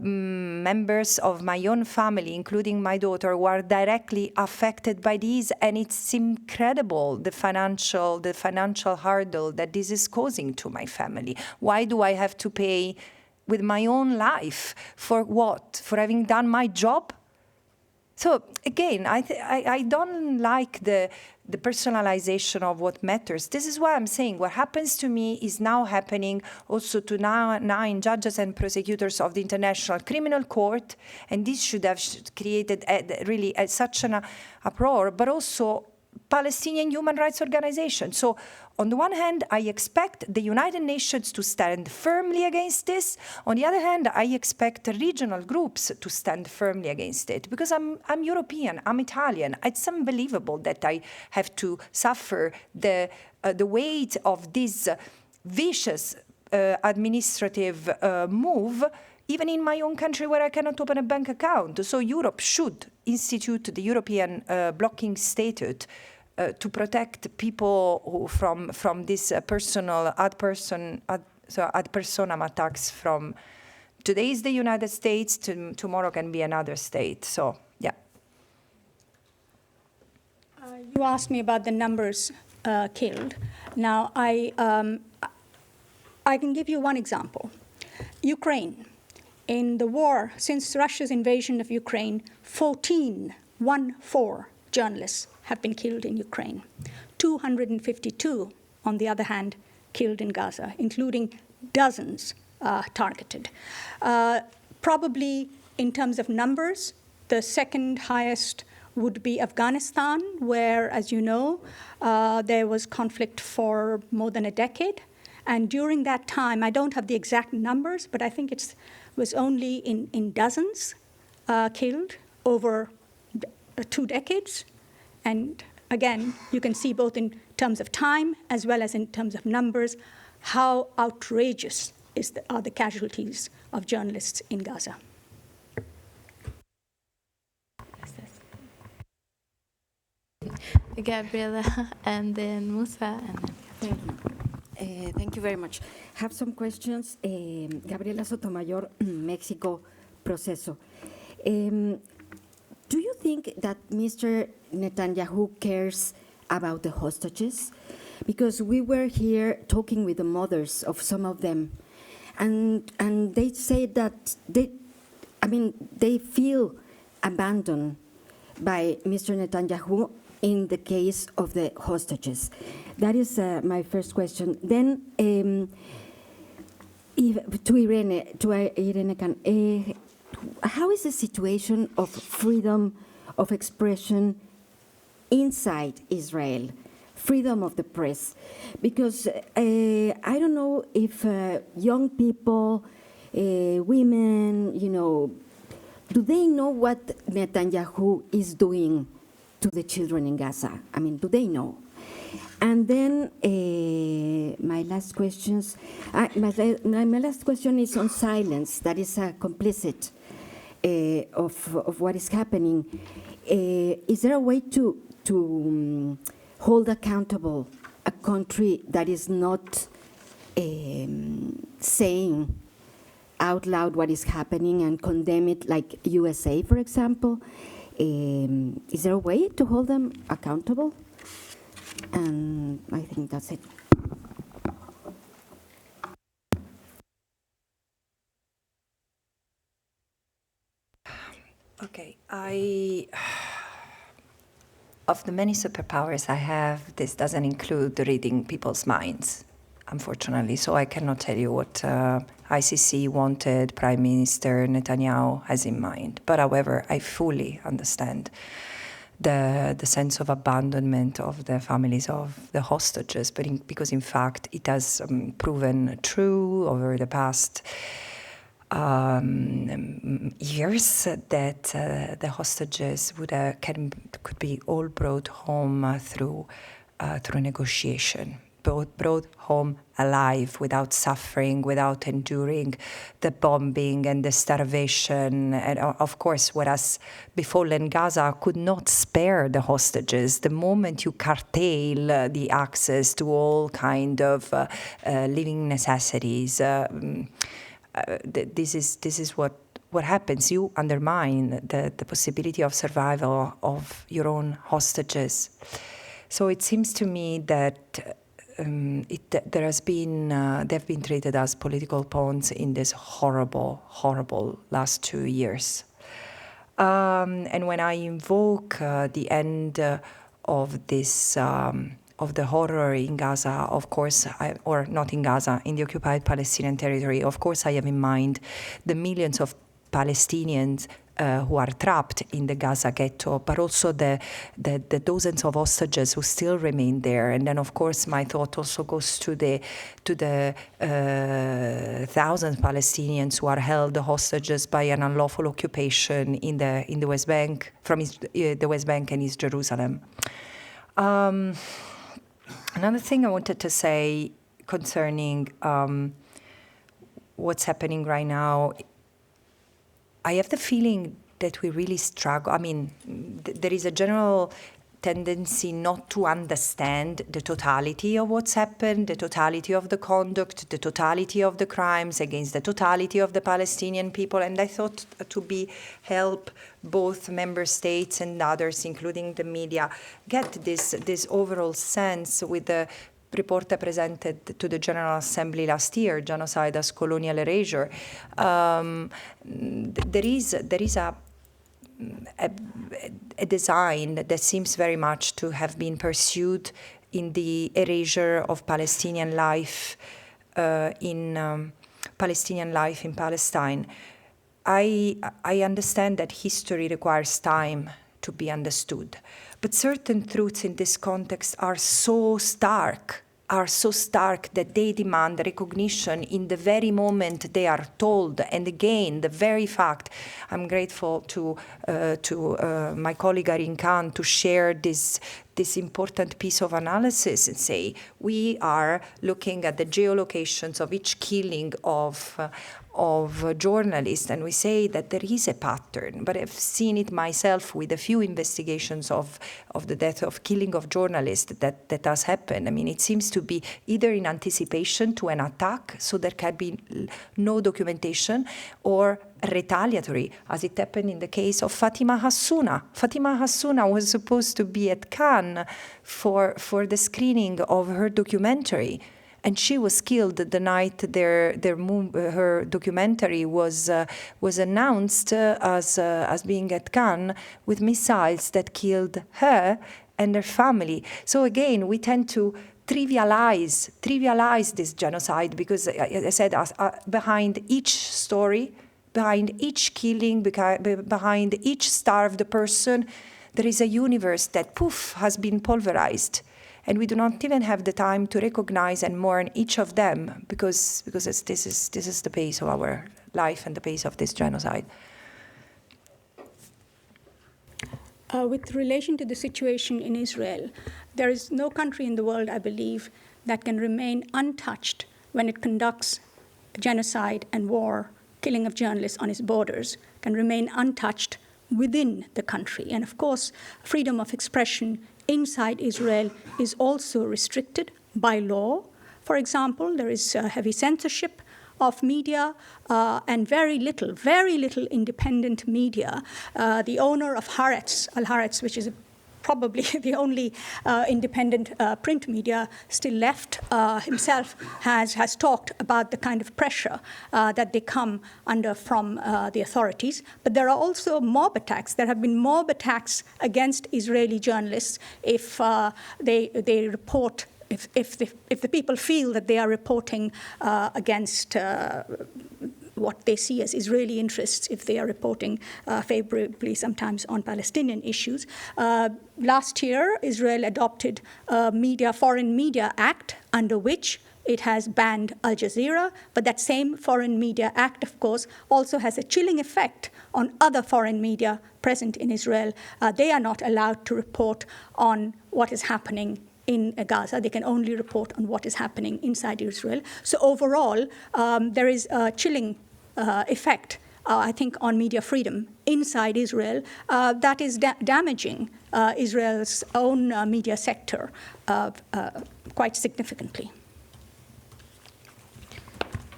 members of my own family, including my daughter, who are directly affected by these, and it's incredible the financial hurdle that this is causing to my family. Why do I have to pay with my own life for what? For having done my job? So again, I don't like the personalization of what matters. This is why I'm saying what happens to me is now happening also to 9 judges and prosecutors of the International Criminal Court, and this should have created really such an uproar, but also Palestinian human rights organizations. So on the one hand, I expect the United Nations to stand firmly against this. On the other hand, I expect regional groups to stand firmly against it, because I'm European, I'm Italian. It's unbelievable that I have to suffer the weight of this vicious administrative move, even in my own country where I cannot open a bank account. So Europe should institute the European blocking statute to protect people who from this personal ad personam attacks from today is the United States, tomorrow can be another state. So, yeah. You asked me about the numbers killed. Now, I can give you one example. Ukraine. In the war, since Russia's invasion of Ukraine, 14 journalists have been killed in Ukraine. 252, on the other hand, killed in Gaza, including dozens targeted. Probably in terms of numbers, the second highest would be Afghanistan, where, as you know, there was conflict for more than a decade. And during that time, I don't have the exact numbers, but I think it was only in dozens killed over 2 decades. And again, you can see both in terms of time as well as in terms of numbers how outrageous are the casualties of journalists in Gaza. Gabriela, and then Musa, and then Thank you. Thank you very much. Have some questions. Gabriela Sotomayor, Mexico Proceso. Do you think that Mr. Netanyahu cares about the hostages? Because we were here talking with the mothers of some of them, and they say that they feel abandoned by Mr. Netanyahu in the case of the hostages. That is my first question. Then, to Irene Khan, how is the situation of freedom of expression inside Israel, freedom of the press? Because I don't know if young people, women, do they know what Netanyahu is doing to the children in Gaza? I mean, do they know? And then my last question is on silence. That is complicit of what is happening. Is there a way to hold accountable a country that is not saying out loud what is happening and condemn it, like USA, for example? Is there a way to hold them accountable? And I think that's it. Okay, of the many superpowers I have, this doesn't include reading people's minds, unfortunately. So I cannot tell you what ICC wanted Prime Minister Netanyahu has in mind. But however, I fully understand the sense of abandonment of the families of the hostages, because in fact it has proven true over the past years that the hostages could be all brought home through negotiation, brought home alive, without suffering, without enduring the bombing and the starvation. And of course, what has befallen Gaza could not spare the hostages. The moment you curtail the access to all kind of living necessities, this is what happens. You undermine the possibility of survival of your own hostages. So it seems to me that they've been treated as political pawns in this horrible last 2 years. And when I invoke the end of this of the horror in Gaza, of course, or not in Gaza, in the occupied Palestinian territory, of course I have in mind the millions of Palestinians who are trapped in the Gaza ghetto, but also the dozens of hostages who still remain there. And then, of course, my thought also goes to the thousands of Palestinians who are held hostages by an unlawful occupation in the West Bank, from the West Bank and East Jerusalem. Another thing I wanted to say concerning what's happening right now, I have the feeling that we really struggle. I mean, there is a general tendency not to understand the totality of what's happened, the totality of the conduct, the totality of the crimes against the totality of the Palestinian people. And I thought to help both member states and others, including the media, get this overall sense with the report I presented to the General Assembly last year, Genocide as Colonial Erasure. There is a design that seems very much to have been pursued in the erasure of Palestinian life in Palestine. I understand that history requires time to be understood, but certain truths in this context are so stark that they demand recognition in the very moment they are told. And again, the very fact, I'm grateful to my colleague Irene Khan to share this important piece of analysis and say, we are looking at the geolocations of each killing of journalists, and we say that there is a pattern. But I've seen it myself with a few investigations of the death of killing of journalists that has happened. I mean, it seems to be either in anticipation to an attack, so there can be no documentation, or retaliatory, as it happened in the case of Fatima Hassouna. Fatima Hassouna was supposed to be at Cannes for the screening of her documentary, and she was killed the night her documentary was announced as being at Cannes, with missiles that killed her and her family. So again, we tend to trivialize this genocide, because, as I said, behind each story, behind each killing, behind each starved person, there is a universe that, has been pulverized. And we do not even have the time to recognize and mourn each of them, because this is the pace of our life and the pace of this genocide. With relation to the situation in Israel, there is no country in the world, I believe, that can remain untouched when it conducts genocide and war, killing of journalists on its borders, can remain untouched within the country. And of course, freedom of expression inside Israel is also restricted by law. For example, there is heavy censorship of media and very little independent media. The owner of Haaretz, Al-Haaretz, which is probably the only independent print media still left, himself has talked about the kind of pressure that they come under from the authorities. But there are also mob attacks. There have been mob attacks against Israeli journalists if they report, if the people feel that they are reporting against what they see as Israeli interests, if they are reporting favorably sometimes on Palestinian issues. Last year, Israel adopted a Foreign Media Act, under which it has banned Al Jazeera, but that same Foreign Media Act, of course, also has a chilling effect on other foreign media present in Israel. They are not allowed to report on what is happening in Gaza. They can only report on what is happening inside Israel. So overall, there is a chilling effect, I think, on media freedom inside Israel that is damaging Israel's own media sector quite significantly.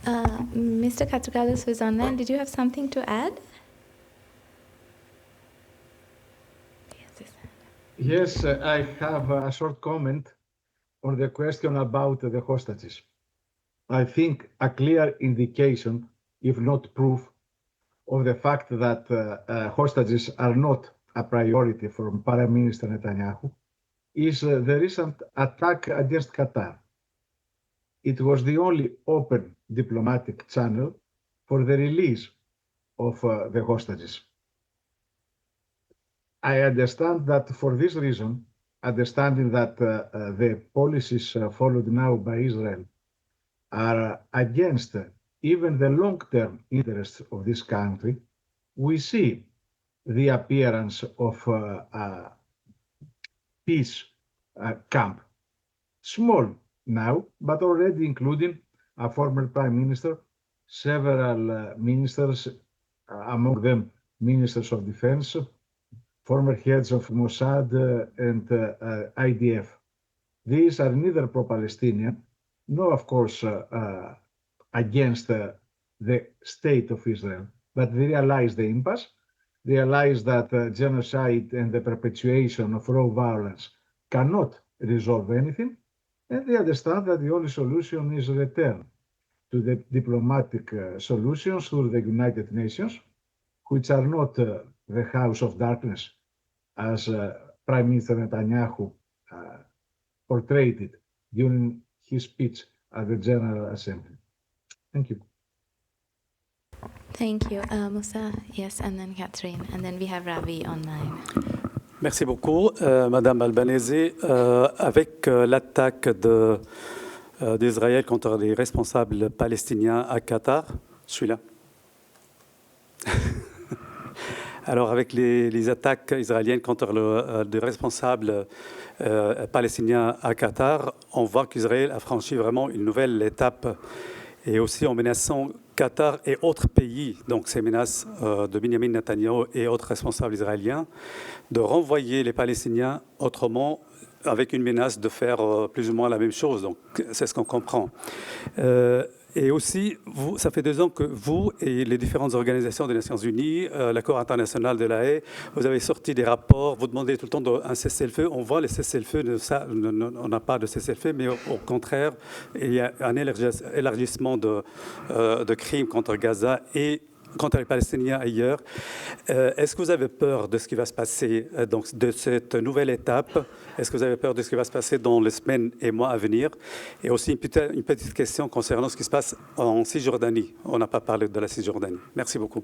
Mr. Katrougalos was online. Did you have something to add? Yes, I have a short comment on the question about the hostages. I think a clear indication, if not proof, of the fact that hostages are not a priority for Prime Minister Netanyahu is the recent attack against Qatar. It was the only open diplomatic channel for the release of the hostages. I understand that for this reason, understanding that the policies followed now by Israel are against even the long-term interests of this country, we see the appearance of a peace camp. Small now, but already including a former prime minister, several ministers, among them ministers of defense, former heads of Mossad and IDF. These are neither pro-Palestinian, nor, of course, against the state of Israel, but they realize the impasse, realize that genocide and the perpetuation of raw violence cannot resolve anything, and they understand that the only solution is return to the diplomatic solutions through the United Nations, which are not the house of darkness, as Prime Minister Netanyahu portrayed it during his speech at the General Assembly. Thank you. Thank you. Musa, yes, and then Catherine, and then we have Ravi online. Merci beaucoup, Madame Albanese. Avec l'attaque d'Israël contre les responsables palestiniens à Qatar, je suis là. Alors, avec les attaques israéliennes contre les responsables palestiniens à Qatar, on voit qu'Israël a franchi vraiment une nouvelle étape, et aussi en menaçant Qatar et autres pays, donc ces menaces de Benjamin Netanyahu et autres responsables israéliens, de renvoyer les Palestiniens autrement, avec une menace de faire plus ou moins la même chose. Donc, c'est ce qu'on comprend. Et aussi, ça fait 2 ans que vous et les différentes organisations des Nations Unies, l'accord international de La Haye, vous avez sorti des rapports, vous demandez tout le temps un cessez-le-feu. On voit les cessez-le-feu, on n'a pas de cessez-le-feu, mais au contraire, il y a un élargissement de crimes contre Gaza et contre les Palestiniens ailleurs. Est-ce que vous avez peur de ce qui va se passer, donc de cette nouvelle étape? Est-ce que vous avez peur de ce qui va se passer dans les semaines et mois à venir? Et aussi une petite question concernant ce qui se passe en Cisjordanie. On n'a pas parlé de la Cisjordanie. Merci beaucoup.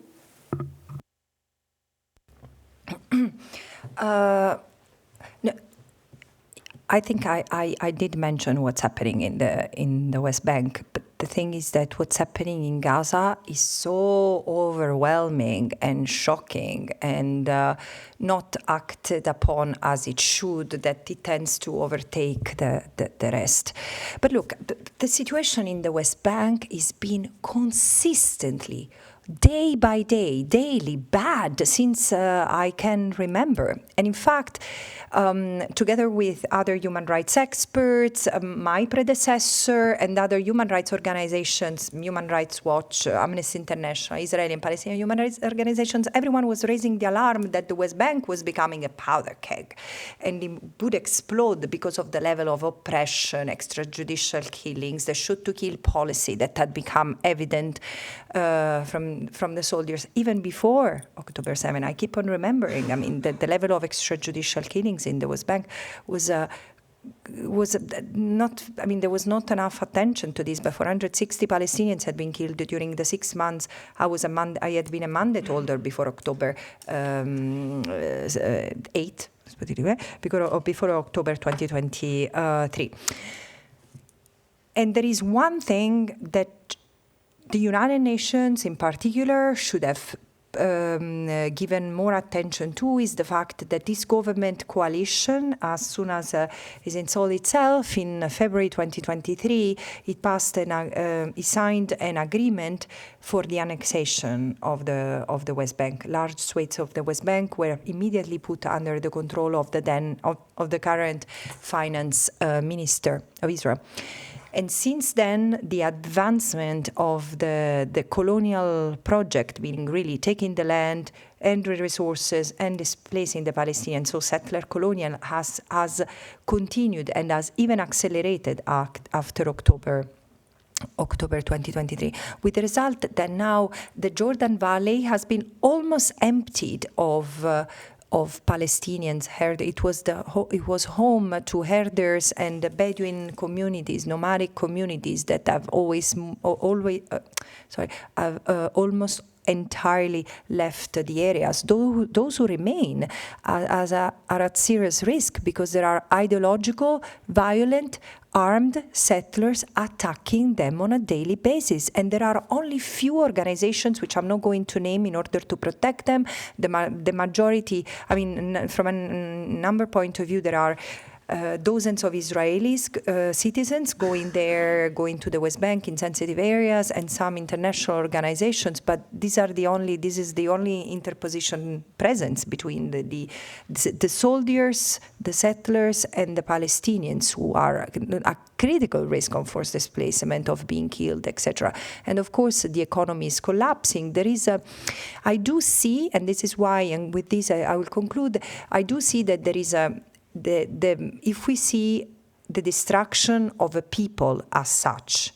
No, I think I did mention what's happening in the West Bank, but the thing is that what's happening in Gaza is so overwhelming and shocking and not acted upon as it should that it tends to overtake the rest. But look, the situation in the West Bank is being consistently, day by day, daily, bad since I can remember. And in fact, together with other human rights experts, my predecessor and other human rights organizations, Human Rights Watch, Amnesty International, Israeli and Palestinian human rights organizations, everyone was raising the alarm that the West Bank was becoming a powder keg and it would explode because of the level of oppression, extrajudicial killings, the shoot-to-kill policy that had become evident from the soldiers even before October 7. I keep on remembering, I mean, the level of extrajudicial killings in the West Bank was not, I mean, there was not enough attention to this, but 460 Palestinians had been killed during the 6 months. I had been a mandate holder before October 8, before October 2023. And there is one thing that the United Nations in particular should have given more attention to is the fact that this government coalition, as soon as it installed itself in February 2023, it signed an agreement for the annexation of the West Bank. Large swathes of the West Bank were immediately put under the control of the current finance minister of Israel. And since then, the advancement of the colonial project, meaning really taking the land and the resources and displacing the Palestinians, so settler colonial, has continued and has even accelerated after October 2023, with the result that now the Jordan Valley has been almost emptied of Palestinians. It was home to herders and Bedouin communities, nomadic communities that have almost entirely left the areas. Those who remain are at serious risk because there are ideological, violent, armed settlers attacking them on a daily basis. And there are only few organizations, which I'm not going to name in order to protect them. The majority, I mean, from a number point of view, there are dozens of Israelis, citizens going to the West Bank in sensitive areas, and some international organizations. But this is the only interposition presence between the soldiers, the settlers, and the Palestinians, who are at critical risk of forced displacement, of being killed, etc. And of course, the economy is collapsing. I do see, and this is why, and with this I will conclude, I do see that there is if we see the destruction of a people as such,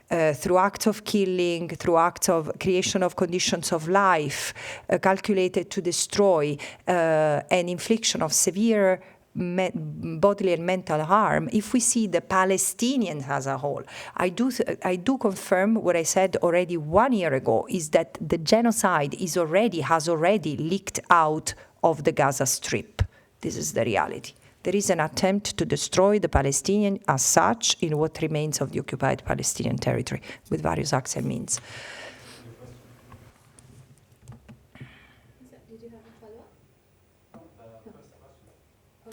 through acts of killing, through acts of creation of conditions of life calculated to destroy, and infliction of severe bodily and mental harm, if we see the Palestinians as a whole, I do confirm what I said already 1 year ago, is that the genocide has already leaked out of the Gaza Strip. This is the reality. There is an attempt to destroy the Palestinian as such in what remains of the occupied Palestinian territory with various acts and means. Did you have a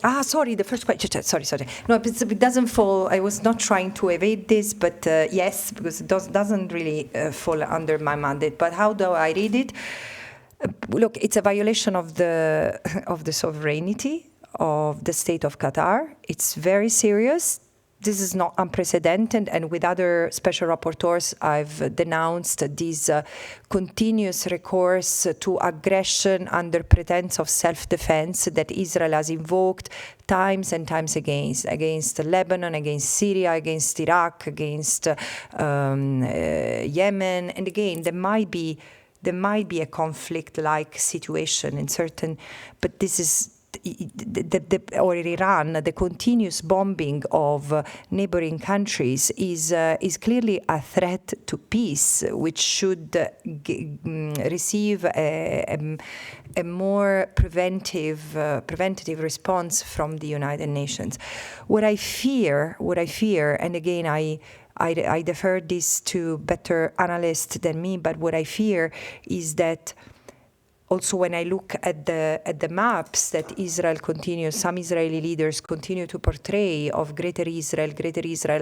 follow-up? Sorry, the first question. Sorry. No, it doesn't fall. I was not trying to evade this, but yes, because it doesn't really fall under my mandate. But how do I read it? Look, it's a violation of the sovereignty of the state of Qatar. It's very serious. This is not unprecedented, and with other special rapporteurs, I've denounced this continuous recourse to aggression under pretense of self-defense that Israel has invoked times and times against Lebanon, against Syria, against Iraq, against Yemen. And again, there might be a conflict-like situation in certain, but this is or Iran. The continuous bombing of neighboring countries is clearly a threat to peace, which should receive a more preventive response from the United Nations. What I fear, and again, I defer this to better analysts than me, but what I fear is that also when I look at the maps that some Israeli leaders continue to portray of Greater Israel,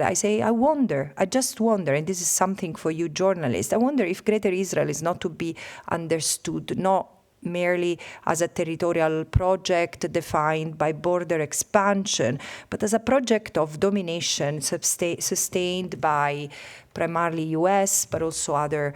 I say, I just wonder, and this is something for you journalists, I wonder if Greater Israel is not to be understood, not merely as a territorial project defined by border expansion, but as a project of domination sustained by primarily US, but also other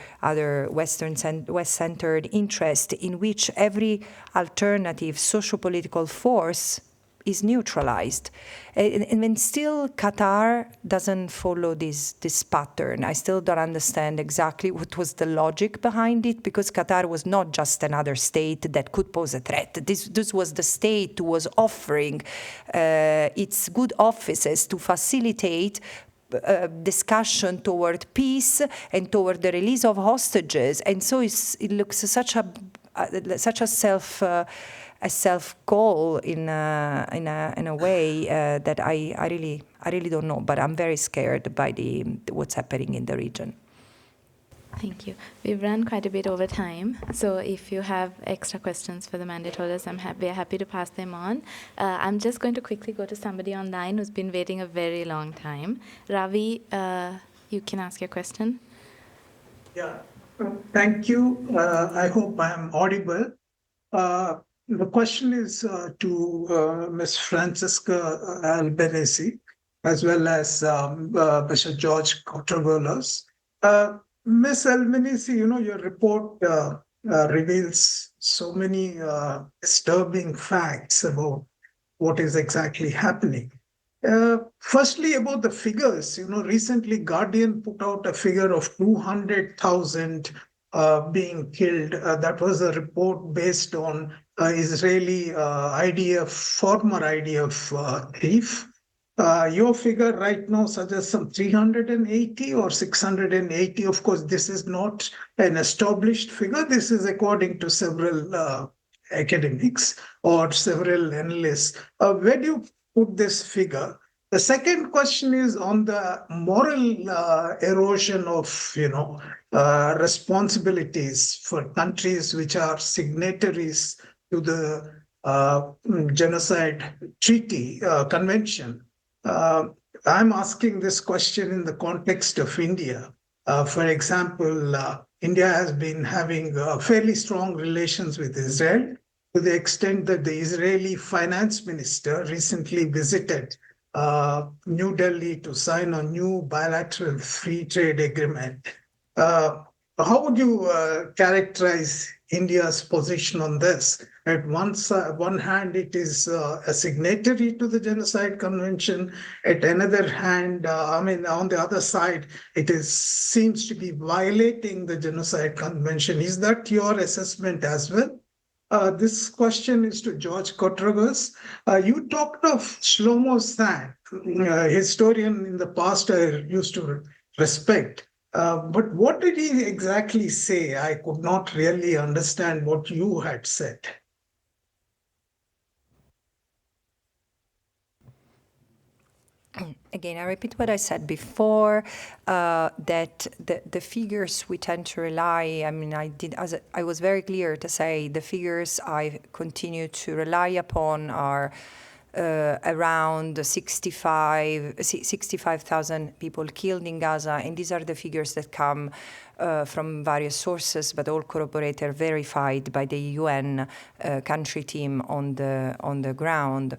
West-centered interests, in which every alternative socio-political force is neutralized. And when still Qatar doesn't follow this pattern, I still don't understand exactly what was the logic behind it, because Qatar was not just another state that could pose a threat. This was the state who was offering its good offices to facilitate discussion toward peace and toward the release of hostages, and so it looks such a self goal in a way that I really don't know. But I'm very scared by what's happening in the region. Thank you. We've run quite a bit over time, so if you have extra questions for the mandate holders, we're happy to pass them on. I'm just going to quickly go to somebody online who's been waiting a very long time. Ravi, you can ask your question. Yeah, thank you. I hope I'm audible. The question is to Ms. Francesca Albanese, as well as Mr. George Katrougalos. Ms. Albanese, your report reveals so many disturbing facts about what is exactly happening. Firstly, about the figures, recently Guardian put out a figure of 200,000 being killed. That was a report based on Israeli former IDF chief. Your figure right now suggests some 380 or 680. Of course, this is not an established figure. This is according to several academics or several analysts. Where do you put this figure? The second question is on the moral erosion of, responsibilities for countries which are signatories to the genocide treaty convention. I'm asking this question in the context of India. For example, India has been having fairly strong relations with Israel, to the extent that the Israeli finance minister recently visited New Delhi to sign a new bilateral free trade agreement. How would you characterize India's position on this? At one hand, it is a signatory to the Genocide Convention. At another hand, on the other side, seems to be violating the Genocide Convention. Is that your assessment as well? This question is to George Katrougalos. You talked of Shlomo Sand, a historian in the past I used to respect. But what did he exactly say? I could not really understand what you had said. Again, I repeat what I said before, that the figures we tend to rely, I was very clear to say the figures I continue to rely upon are around 65,000 people killed in Gaza, and these are the figures that come from various sources, but all corroborated, verified by the UN country team on the ground.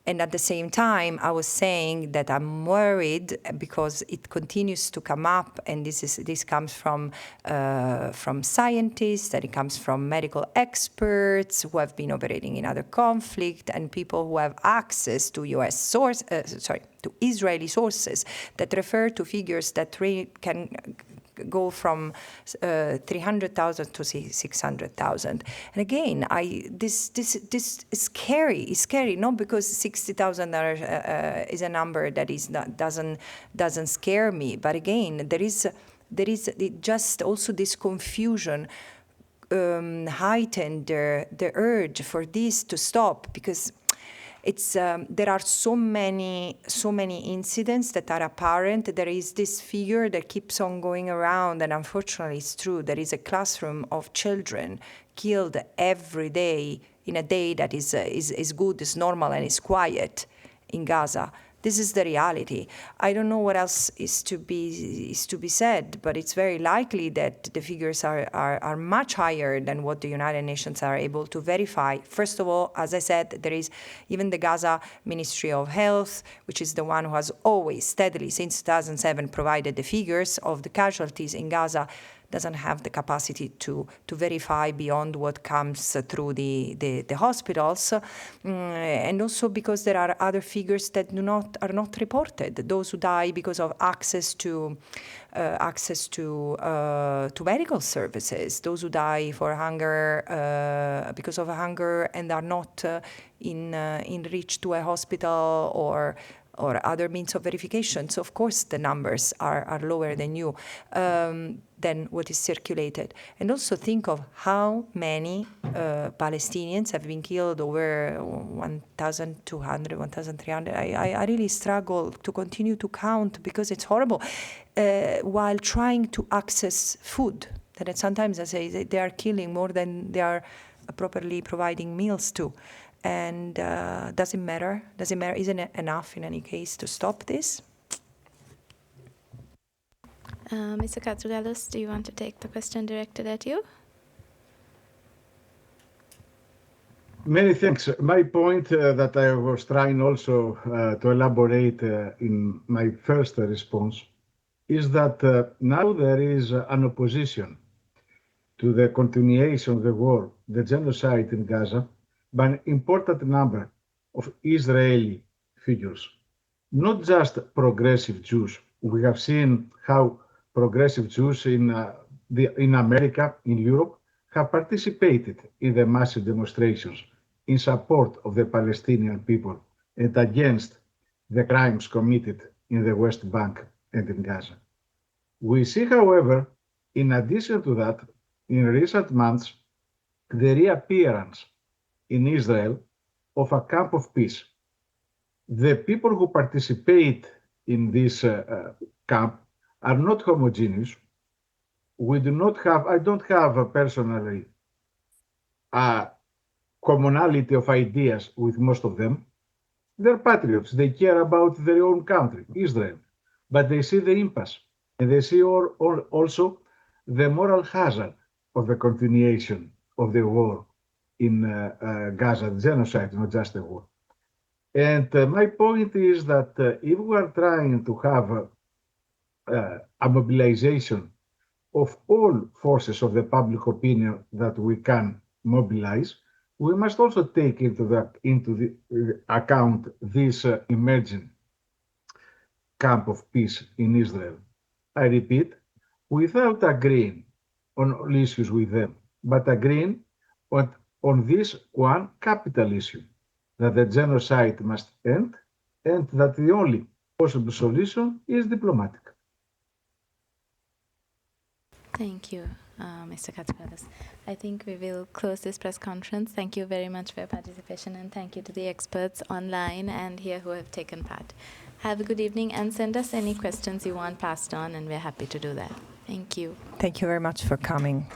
And at the same time, I was saying that I'm worried because it continues to come up, and this comes from scientists, and it comes from medical experts who have been operating in other conflict, and people who have access to to Israeli sources that refer to figures that can go from 300,000 to 600,000. And again, this is scary. It's scary, not because 60,000 is a number that doesn't scare me, but again, there is just also this confusion heightened the urge for this to stop, because there are so many incidents that are apparent. There is this figure that keeps on going around, and unfortunately it's true. There is a classroom of children killed every day in a day that is good, is normal, and is quiet in Gaza. This is the reality. I don't know what else is to be said, but it's very likely that the figures are much higher than what the United Nations are able to verify. First of all, as I said, there is even the Gaza Ministry of Health, which is the one who has always steadily since 2007 provided the figures of the casualties in Gaza, doesn't have the capacity to verify beyond what comes through the hospitals, and also because there are other figures that are not reported. Those who die because of access to medical services, those who die for hunger because of hunger and are not in reach to a hospital or other means of verification. So of course the numbers are lower than what is circulated. And also think of how many Palestinians have been killed, over 1,200, 1,300. I really struggle to continue to count because it's horrible, while trying to access food. And sometimes I say they are killing more than they are properly providing meals to. And does it matter? Isn't it enough in any case to stop this? Mr. Katrougalos, do you want to take the question directed at you? Many thanks. My point that I was trying also to elaborate in my first response is that now there is an opposition to the continuation of the war, the genocide in Gaza, by an important number of Israeli figures, not just progressive Jews. We have seen how progressive Jews in America, in Europe, have participated in the massive demonstrations in support of the Palestinian people and against the crimes committed in the West Bank and in Gaza. We see, however, in addition to that, in recent months, the reappearance in Israel of a camp of peace. The people who participate in this camp are not homogeneous. I don't have personally a commonality of ideas with most of them. They're patriots. They care about their own country, Israel, but they see the impasse, and they see also the moral hazard of the continuation of the war in Gaza, the genocide, not just the war. And my point is that if we are trying to have a mobilization of all forces of the public opinion that we can mobilize, we must also take into account this emerging camp of peace in Israel. I repeat, without agreeing on all issues with them, but agreeing on this one capital issue, that the genocide must end and that the only possible solution is diplomatic. Thank you, Mr. Katrougalos. I think we will close this press conference. Thank you very much for your participation, and thank you to the experts online and here who have taken part. Have a good evening, and send us any questions you want passed on, and we're happy to do that. Thank you. Thank you very much for coming.